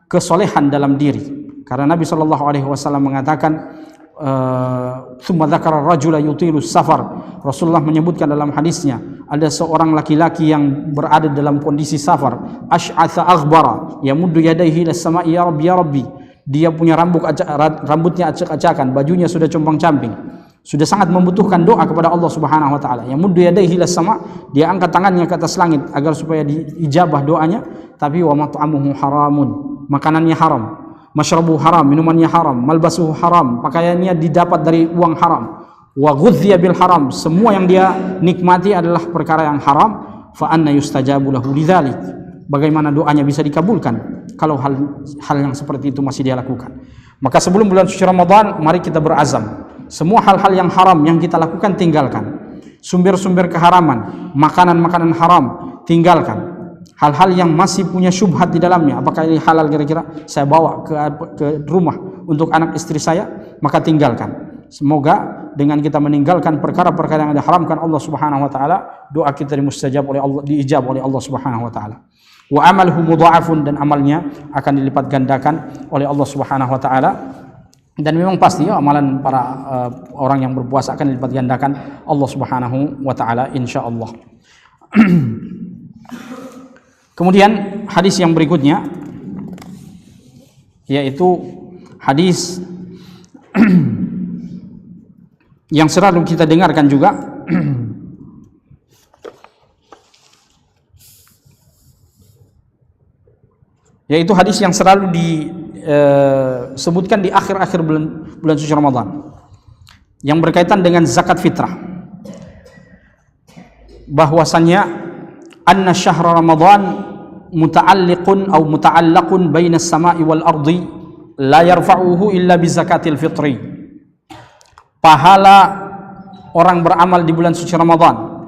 kesolehan dalam diri. Karena Nabi SAW mengatakan, "Tsumma dzakara rajula yutilu safar." Rasulullah menyebutkan dalam hadisnya, ada seorang laki-laki yang berada dalam kondisi safar, asy'atha aghbara, yamuddu yadayhi ila samai, ya rabbi ya rabbi. Dia punya rambutnya acak-acakan, bajunya sudah compang-camping, sudah sangat membutuhkan doa kepada Allah Subhanahu wa taala. Yamuddu yadayhi ila sama, dia angkat tangannya ke atas langit agar supaya diijabah doanya, tapi wa mat'amuhu haramun, makanannya haram. Masyrabu haram, minumannya haram, malbasuhu haram, pakaiannya didapat dari uang haram. Wa ghudhiya bil haram, semua yang dia nikmati adalah perkara yang haram. Fa anna yustajabu lahu lidzalik, bagaimana doanya bisa dikabulkan kalau hal yang seperti itu masih dia lakukan. Maka sebelum bulan suci Ramadan, mari kita berazam, semua hal-hal yang haram yang kita lakukan tinggalkan. Sumber-sumber keharaman, makanan-makanan haram tinggalkan. Hal-hal yang masih punya syubhat di dalamnya, apakah ini halal kira-kira saya bawa ke rumah untuk anak istri saya, maka tinggalkan. Semoga dengan kita meninggalkan perkara-perkara yang diharamkan Allah Subhanahu wa taala, doa kita dimustajab oleh Allah, diijab oleh Allah Subhanahu wa taala. wa amaluhu mudha'afun, dan amalnya akan dilipat gandakan oleh Allah Subhanahu wa taala. Dan memang pasti amalan para orang yang berpuasa akan dilipat gandakan Allah Subhanahu wa taala insyaallah. Kemudian hadis yang berikutnya yaitu hadis yang selalu kita dengarkan juga yaitu hadis yang selalu disebutkan di akhir-akhir bulan suci Ramadan yang berkaitan dengan zakat fitrah, bahwasannya anna syahr Ramadan muta'alliqun atau muta'allaqun bainas sama'i wal ardi la yarfa'uhu illa bi zakatil fitri. Pahala orang beramal di bulan suci Ramadan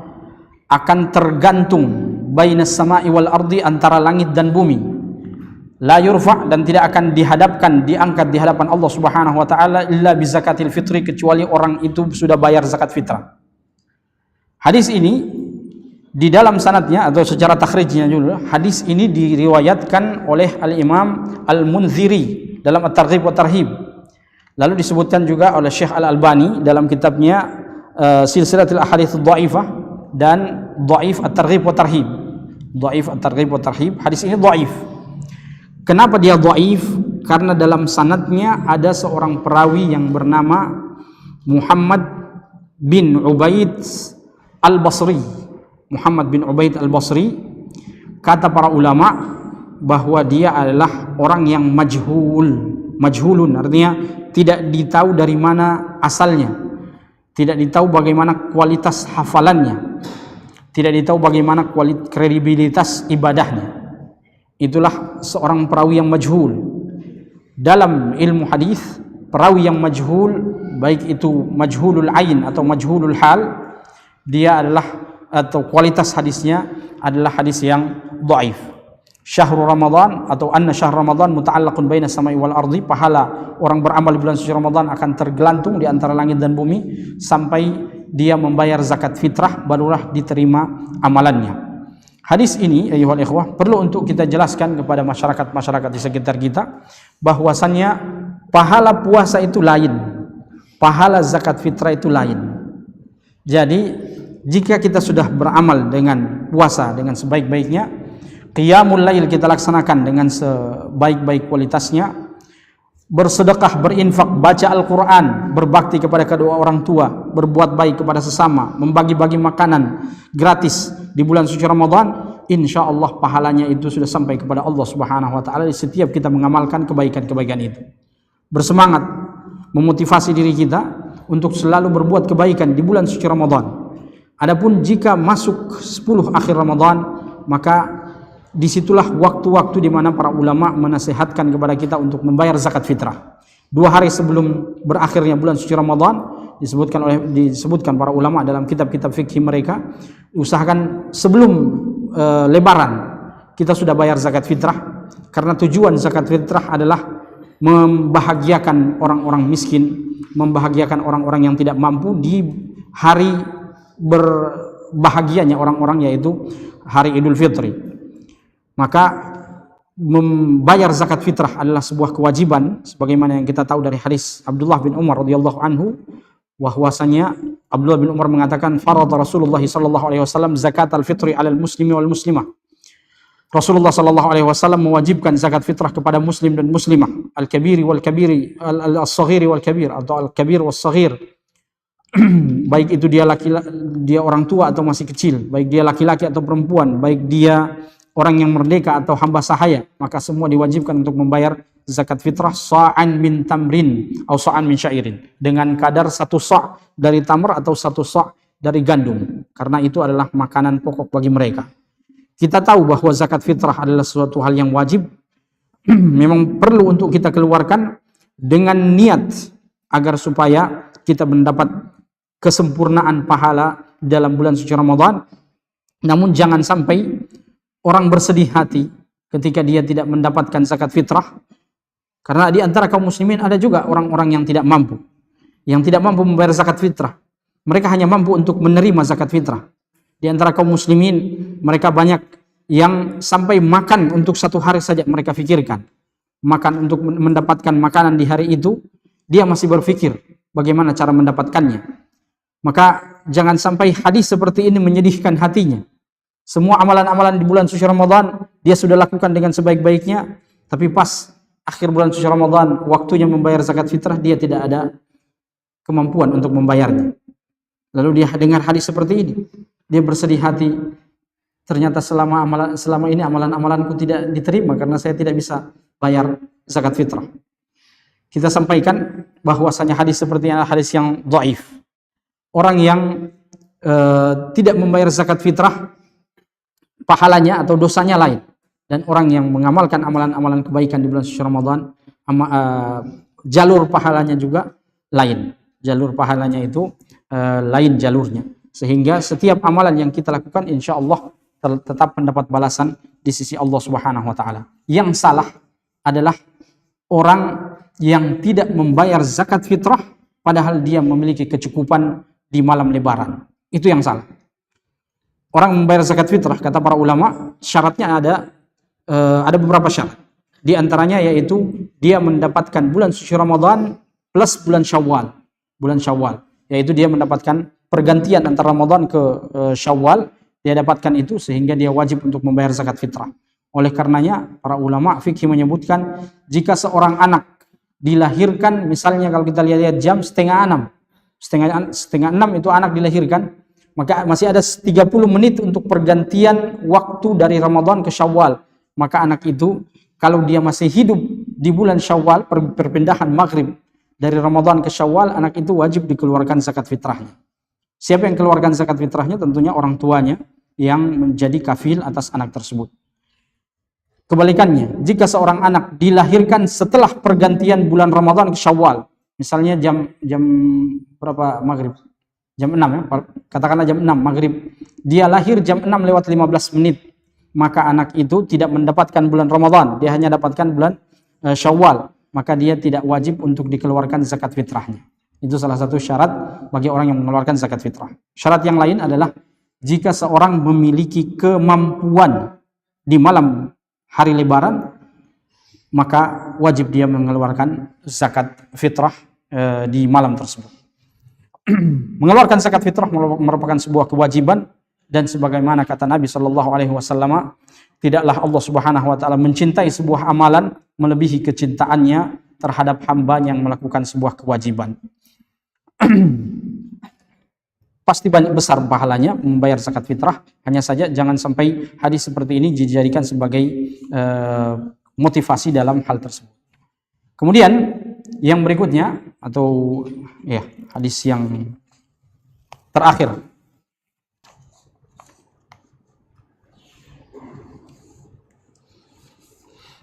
akan tergantung bainas sama'i wal ardi, antara langit dan bumi. La yurfa', dan tidak akan dihadapkan, diangkat di hadapan Allah Subhanahu wa taala illa bi zakatil fitri, kecuali orang itu sudah bayar zakat fitrah. Hadis ini di dalam sanadnya atau secara takhrijnya juga, hadis ini diriwayatkan oleh Al-Imam Al-Munziri dalam At-Targhib wa Tarhib. Lalu disebutkan juga oleh Syekh Al-Albani dalam kitabnya Silsilatul Ahadits Dhaifah dan Dhaif At-Targhib wa Tarhib. Dhaif At-Targhib wa Tarhib. Hadis ini dhaif. Kenapa dia dhaif? Karena dalam sanadnya ada seorang perawi yang bernama Muhammad bin Ubaid Al-Basri. Muhammad bin Ubaid Al-Basri, kata para ulama bahwa dia adalah orang yang majhulun, artinya tidak ditahu dari mana asalnya, tidak ditahu bagaimana kualitas hafalannya, tidak ditahu bagaimana kredibilitas ibadahnya. Itulah seorang perawi yang majhul. Dalam ilmu hadis, perawi yang majhul, baik itu majhulul ain atau majhulul hal, dia adalah, atau kualitas hadisnya adalah hadis yang dhaif. Syahrul Ramadan atau anna syahr Ramadan muta'allaqun baina samai wal ardi, pahala orang beramal di bulan suci Ramadan akan tergelantung di antara langit dan bumi sampai dia membayar zakat fitrah, barulah diterima amalannya. Hadis ini ayuhal ikhwah perlu untuk kita jelaskan kepada masyarakat di sekitar kita bahwasannya pahala puasa itu lain, pahala zakat fitrah itu lain. Jadi jika kita sudah beramal dengan puasa dengan sebaik-baiknya, qiyamul lail kita laksanakan dengan sebaik-baik kualitasnya, bersedekah, berinfak, baca Al-Quran, berbakti kepada kedua orang tua, berbuat baik kepada sesama, membagi-bagi makanan gratis di bulan suci Ramadan, insya Allah pahalanya itu sudah sampai kepada Allah Subhanahu wa taala di setiap kita mengamalkan kebaikan-kebaikan itu. Bersemangat memotivasi diri kita untuk selalu berbuat kebaikan di bulan suci Ramadan. Adapun jika masuk 10 akhir Ramadan, maka disitulah waktu-waktu di mana para ulama menasihatkan kepada kita untuk membayar zakat fitrah. 2 hari sebelum berakhirnya bulan suci Ramadan, disebutkan para ulama dalam kitab-kitab fikih mereka, usahakan sebelum lebaran kita sudah bayar zakat fitrah, karena tujuan zakat fitrah adalah membahagiakan orang-orang miskin, membahagiakan orang-orang yang tidak mampu di hari berbahagianya orang-orang, yaitu hari Idul Fitri. Maka membayar zakat fitrah adalah sebuah kewajiban, sebagaimana yang kita tahu dari hadis Abdullah bin Umar radhiyallahu anhu, bahwasanya Abdullah bin Umar mengatakan, farada Rasulullah sallallahu alaihi wasallam zakat al-fitri 'alal muslimi wal muslimah. Rasulullah sallallahu alaihi wasallam mewajibkan zakat fitrah kepada muslim dan muslimah, al-kabiri wal kabiri, al-saghiri wal kabir, atau al-kabir was saghir. Baik itu dia orang tua atau masih kecil, baik dia laki-laki atau perempuan, baik dia orang yang merdeka atau hamba sahaya, maka semua diwajibkan untuk membayar zakat fitrah sa'an min tamrin atau sa'an min syairin, dengan kadar 1 sa' dari tamr atau 1 sa' dari gandum, karena itu adalah makanan pokok bagi mereka. Kita tahu bahwa zakat fitrah adalah suatu hal yang wajib, memang perlu untuk kita keluarkan dengan niat agar supaya kita mendapat kesempurnaan pahala dalam bulan suci Ramadan. Namun jangan sampai orang bersedih hati ketika dia tidak mendapatkan zakat fitrah, karena di antara kaum muslimin ada juga orang-orang yang tidak mampu membayar zakat fitrah. Mereka hanya mampu untuk menerima zakat fitrah. Di antara kaum muslimin mereka banyak yang sampai makan untuk satu hari saja mereka pikirkan. Makan untuk mendapatkan makanan di hari itu, dia masih berpikir bagaimana cara mendapatkannya. Maka jangan sampai hadis seperti ini menyedihkan hatinya. Semua amalan-amalan di bulan suci Ramadan dia sudah lakukan dengan sebaik-baiknya, tapi pas akhir bulan suci Ramadan waktunya membayar zakat fitrah, dia tidak ada kemampuan untuk membayarnya. Lalu dia dengar hadis seperti ini, dia bersedih hati. Ternyata selama ini amalan-amalanku tidak diterima karena saya tidak bisa bayar zakat fitrah. Kita sampaikan bahwasanya hadis seperti ini adalah hadis yang dhaif. Orang yang tidak membayar zakat fitrah, pahalanya atau dosanya lain. Dan orang yang mengamalkan amalan-amalan kebaikan di bulan suci Ramadan, jalur pahalanya juga lain. Jalur pahalanya itu lain jalurnya. Sehingga setiap amalan yang kita lakukan insya Allah tetap mendapat balasan di sisi Allah Subhanahu wa taala. Yang salah adalah orang yang tidak membayar zakat fitrah padahal dia memiliki kecukupan di malam Lebaran. Itu yang salah. Orang membayar zakat fitrah, kata para ulama, syaratnya ada beberapa syarat. Di antaranya yaitu dia mendapatkan bulan suci Ramadan plus bulan Syawal. Bulan Syawal, yaitu dia mendapatkan pergantian antara Ramadan ke Syawal. Dia dapatkan itu sehingga dia wajib untuk membayar zakat fitrah. Oleh karenanya para ulama fikih menyebutkan jika seorang anak dilahirkan, misalnya kalau kita lihat jam setengah 6 itu anak dilahirkan, maka masih ada 30 menit untuk pergantian waktu dari Ramadan ke Syawal. Maka anak itu kalau dia masih hidup di bulan Syawal, perpindahan maghrib dari Ramadan ke Syawal, anak itu wajib dikeluarkan zakat fitrahnya. Siapa yang keluarkan zakat fitrahnya? Tentunya orang tuanya yang menjadi kafil atas anak tersebut. Kebalikannya, jika seorang anak dilahirkan setelah pergantian bulan Ramadan ke Syawal, misalnya jam berapa maghrib? Jam 6 ya, katakanlah jam 6 maghrib. Dia lahir jam 6 lewat 15 menit. Maka anak itu tidak mendapatkan bulan Ramadan, dia hanya dapatkan bulan Syawal. Maka dia tidak wajib untuk dikeluarkan zakat fitrahnya. Itu salah satu syarat bagi orang yang mengeluarkan zakat fitrah. Syarat yang lain adalah jika seorang memiliki kemampuan di malam hari Lebaran, maka wajib dia mengeluarkan zakat fitrah di malam tersebut. Mengeluarkan zakat fitrah merupakan sebuah kewajiban, dan sebagaimana kata Nabi SAW, tidaklah Allah Subhanahu wa taala mencintai sebuah amalan melebihi kecintaannya terhadap hamba yang melakukan sebuah kewajiban. Pasti banyak besar pahalanya membayar zakat fitrah, hanya saja jangan sampai hadis seperti ini dijadikan sebagai motivasi dalam hal tersebut. Kemudian yang berikutnya, atau ya hadis yang terakhir,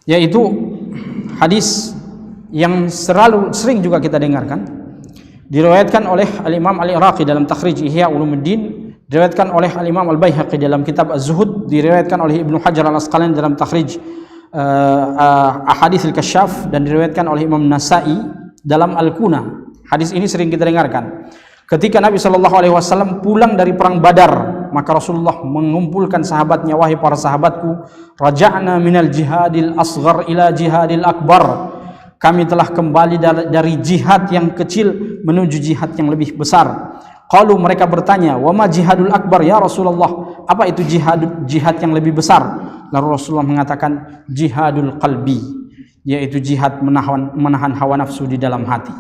yaitu hadis yang sering juga kita dengarkan, diriwayatkan oleh Al-Imam Al-Iraqi dalam Takhrij Ihya Ulumuddin, diriwayatkan oleh Al-Imam Al-Baihaqi dalam kitab Az-Zuhud, diriwayatkan oleh Ibnu Hajar Al-Asqalani dalam Takhrij Ahadits Al-Kasyaf, dan diriwayatkan oleh Imam Nasa'i dalam Al-Kuna. Hadis ini sering kita dengarkan. Ketika Nabi SAW pulang dari perang Badar, maka Rasulullah mengumpulkan sahabatnya, wahai para sahabatku, raja'na minal jihadil asghar ila jihadil akbar. Kami telah kembali dari jihad yang kecil menuju jihad yang lebih besar. Qalu, mereka bertanya, wa ma jihadul akbar ya Rasulullah? Apa itu jihad yang lebih besar? Lalu Rasulullah mengatakan jihadul qalbi, yaitu jihad menahan hawa nafsu di dalam hati.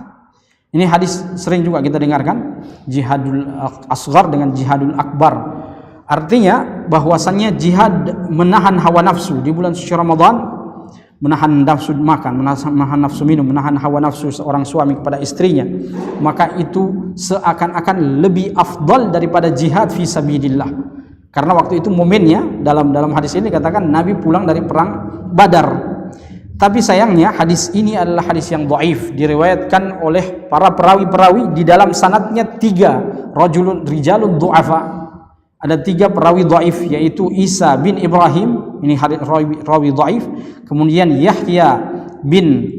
Ini hadis sering juga kita dengarkan, jihadul asghar dengan jihadul akbar. Artinya bahwasannya jihad menahan hawa nafsu di bulan suci Ramadan, menahan nafsu makan, menahan nafsu minum, menahan hawa nafsu seorang suami kepada istrinya, maka itu seakan-akan lebih afdal daripada jihad fi sabilillah. Karena waktu itu momennya, dalam hadis ini katakan Nabi pulang dari perang Badar. Tapi sayangnya hadis ini adalah hadis yang dhaif, diriwayatkan oleh para perawi-perawi, di dalam sanadnya 3 rijalun du'afa. Ada 3 perawi dhaif, yaitu Isa bin Ibrahim, ini rawi dhaif, kemudian Yahya bin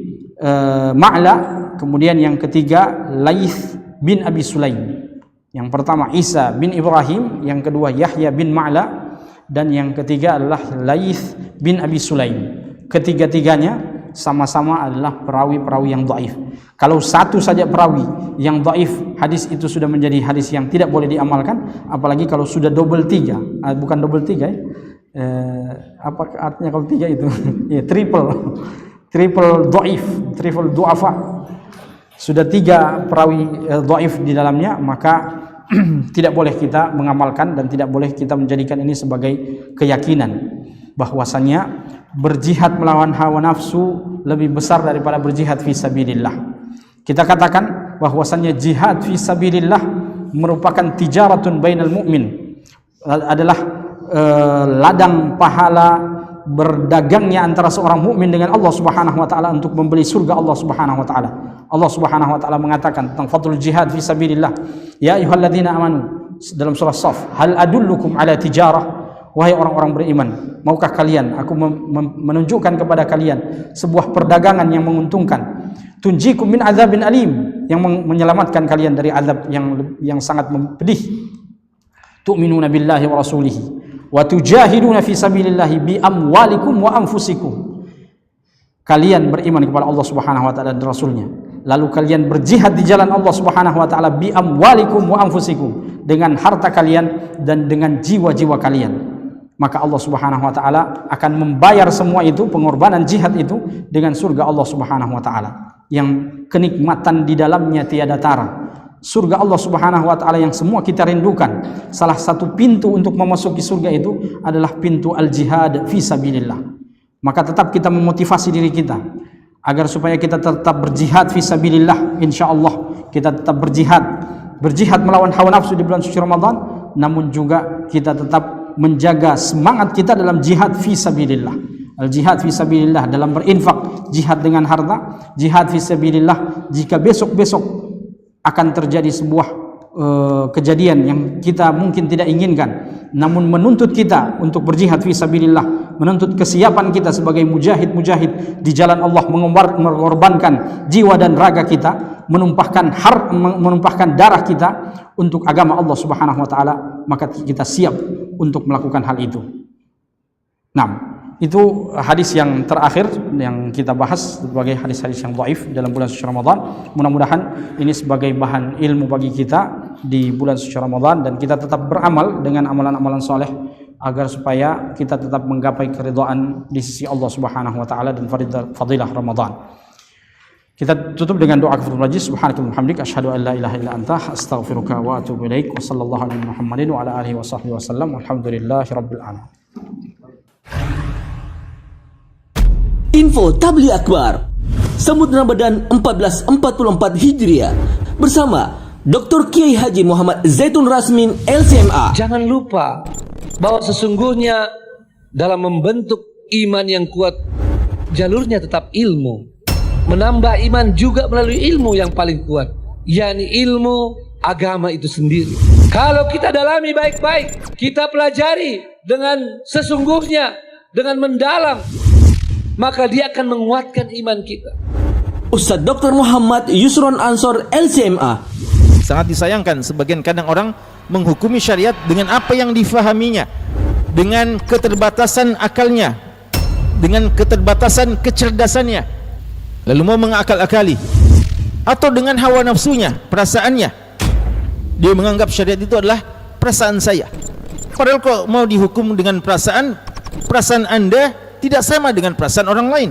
Ma'la, kemudian yang ketiga Laith bin Abi Sulaim. Yang pertama Isa bin Ibrahim, yang kedua Yahya bin Ma'la, dan yang ketiga adalah Laits bin Abi Sulaim. Ketiga-tiganya sama-sama adalah perawi-perawi yang dhaif. Kalau satu saja perawi yang dhaif, hadis itu sudah menjadi hadis yang tidak boleh diamalkan, apalagi kalau sudah double 3, bukan double 3 ya. Apa artinya kalau 3 itu? Ya, triple dhaif, triple du'afa. Sudah 3 perawi dhaif di dalamnya, maka tidak boleh kita mengamalkan dan tidak boleh kita menjadikan ini sebagai keyakinan bahwasanya berjihad melawan hawa nafsu lebih besar daripada berjihad fi sabilillah. Kita katakan bahwasanya jihad fi sabilillah merupakan tijaratun bainal mu'min, adalah ladang pahala berdagangnya antara seorang mukmin dengan Allah Subhanahu wa taala untuk membeli surga Allah Subhanahu wa taala. Allah Subhanahu wa taala mengatakan tentang fadlul jihad fi sabilillah, ya ayyuhalladzina amanu, dalam surah Shaf, hal adullukum ala tijarah, wahai orang-orang beriman, maukah kalian aku menunjukkan kepada kalian sebuah perdagangan yang menguntungkan, tunjikum min azabin alim, yang menyelamatkan kalian dari azab yang sangat pedih. Tu'minuna billahi wa rasulihi wa tujahiduna fi sabilillahi bi amwalikum wa anfusikum. Kalian beriman kepada Allah Subhanahu wa taala dan rasulnya, lalu kalian berjihad di jalan Allah Subhanahu wa taala bi amwalikum wa anfusikum, dengan harta kalian dan dengan jiwa-jiwa kalian. Maka Allah Subhanahu wa taala akan membayar semua itu, pengorbanan jihad itu, dengan surga Allah Subhanahu wa taala yang kenikmatan di dalamnya tiada tara. Surga Allah Subhanahu wa taala yang semua kita rindukan. Salah satu pintu untuk memasuki surga itu adalah pintu al-jihad fi sabilillah. Maka tetap kita memotivasi diri kita agar supaya kita tetap berjihad fi sabilillah. Insyaallah kita tetap berjihad melawan hawa nafsu di bulan suci Ramadan, namun juga kita tetap menjaga semangat kita dalam jihad fi sabilillah. Al-jihad fi sabilillah dalam berinfak, jihad dengan harta, jihad fi sabilillah jika besok-besok akan terjadi sebuah kejadian yang kita mungkin tidak inginkan, namun menuntut kita untuk berjihad fi sabilillah, menuntut kesiapan kita sebagai mujahid di jalan Allah, mengorbankan jiwa dan raga kita, menumpahkan darah kita untuk agama Allah Subhanahu wa taala, maka kita siap untuk melakukan hal itu. Nah, itu hadis yang terakhir yang kita bahas sebagai hadis-hadis yang dhaif dalam bulan suci Ramadan. Mudah-mudahan ini sebagai bahan ilmu bagi kita di bulan suci Ramadan, dan kita tetap beramal dengan amalan-amalan soleh agar supaya kita tetap menggapai keridhaan di sisi Allah Subhanahu wa taala dan fadilah Ramadan. Kita tutup dengan doa kafaratul majlis. Subhanakallahumma wa bihamdika asyhadu an la ilaha illa anta astaghfiruka wa atubu ilaik. Wa sallallahu alaihi Muhammadin wa ala alihi wa sahbihi wasallam. Walhamdulillahirabbil alamin. Info Tabligh Akbar Sambut Ramadan 1444 Hijriah bersama Dr. Kiai Haji Muhammad Zaitun Rasmin LCMA. Jangan lupa bahwa sesungguhnya dalam membentuk iman yang kuat, jalurnya tetap ilmu. Menambah iman juga melalui ilmu yang paling kuat, yakni ilmu agama itu sendiri. Kalau kita dalami baik-baik, kita pelajari dengan sesungguhnya, dengan mendalam, maka dia akan menguatkan iman kita. Ustadz Dr. Muhammad Yusron Ansor LCMA. Sangat disayangkan sebagian kadang orang menghukumi syariat dengan apa yang difahaminya, dengan keterbatasan akalnya, dengan keterbatasan kecerdasannya, lalu mau mengakal-akali, atau dengan hawa nafsunya, perasaannya. Dia menganggap syariat itu adalah perasaan saya. Padahal kalau mau dihukum dengan perasaan Anda tidak sama dengan perasaan orang lain.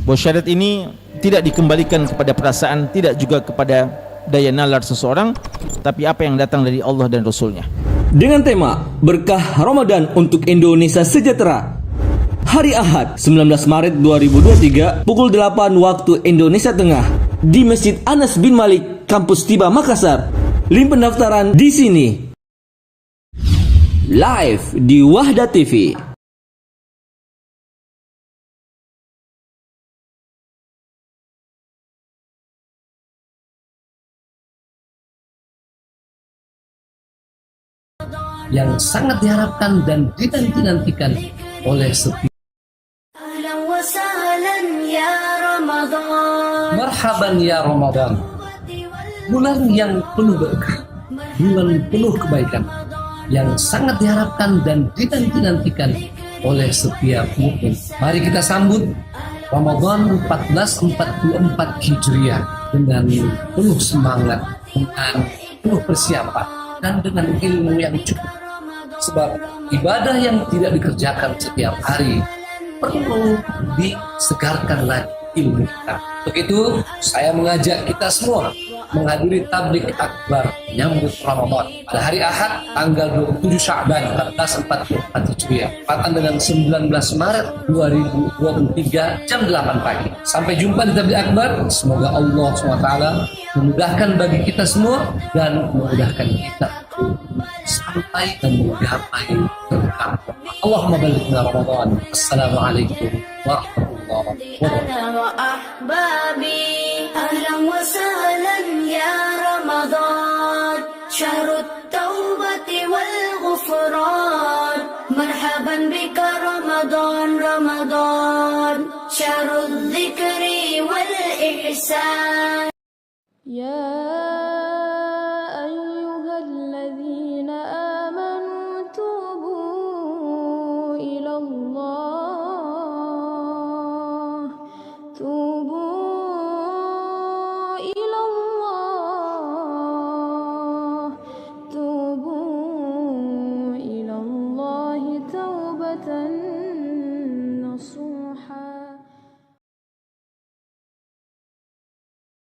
Bahwa syariat ini tidak dikembalikan kepada perasaan, tidak juga kepada daya nalar seseorang, tapi apa yang datang dari Allah dan Rasulnya. Dengan tema Berkah Ramadan untuk Indonesia Sejahtera, hari Ahad 19 Maret 2023 pukul 8 waktu Indonesia Tengah di Masjid Anas bin Malik, Kampus Tiba, Makassar. Link pendaftaran di sini. Live di Wahda TV. Yang sangat diharapkan dan dinantikan oleh setiap. Marhaban ya Ramadan, bulan yang penuh berkah, bulan penuh kebaikan, yang sangat diharapkan dan dinanti-nantikan oleh setiap mukmin. Mari kita sambut Ramadan 1444 Hijriah dengan penuh semangat, dengan penuh persiapan, dan dengan ilmu yang cukup. Sebab ibadah yang tidak dikerjakan setiap hari perlu disegarkan lagi ilmu kita. Untuk itu, saya mengajak kita semua menghadiri tablik akbar menyambut Ramadan pada hari Ahad tanggal 27 Sya'ban 1444 Hijriah, tepatan dengan 19 Maret 2023 jam 8 pagi. Sampai jumpa di tablik akbar. Semoga Allah SWT memudahkan bagi kita semua dan memudahkan kita sampai dan menggapai berkah. Allahumma balighna Ramadan. Assalamualaikum warahmatullahi wabarakatuh. أهلا وسهلا يا رمضان شهر التوبة والغفران مرحبا بك رمضان رمضان شهر الذكر والإحسان يا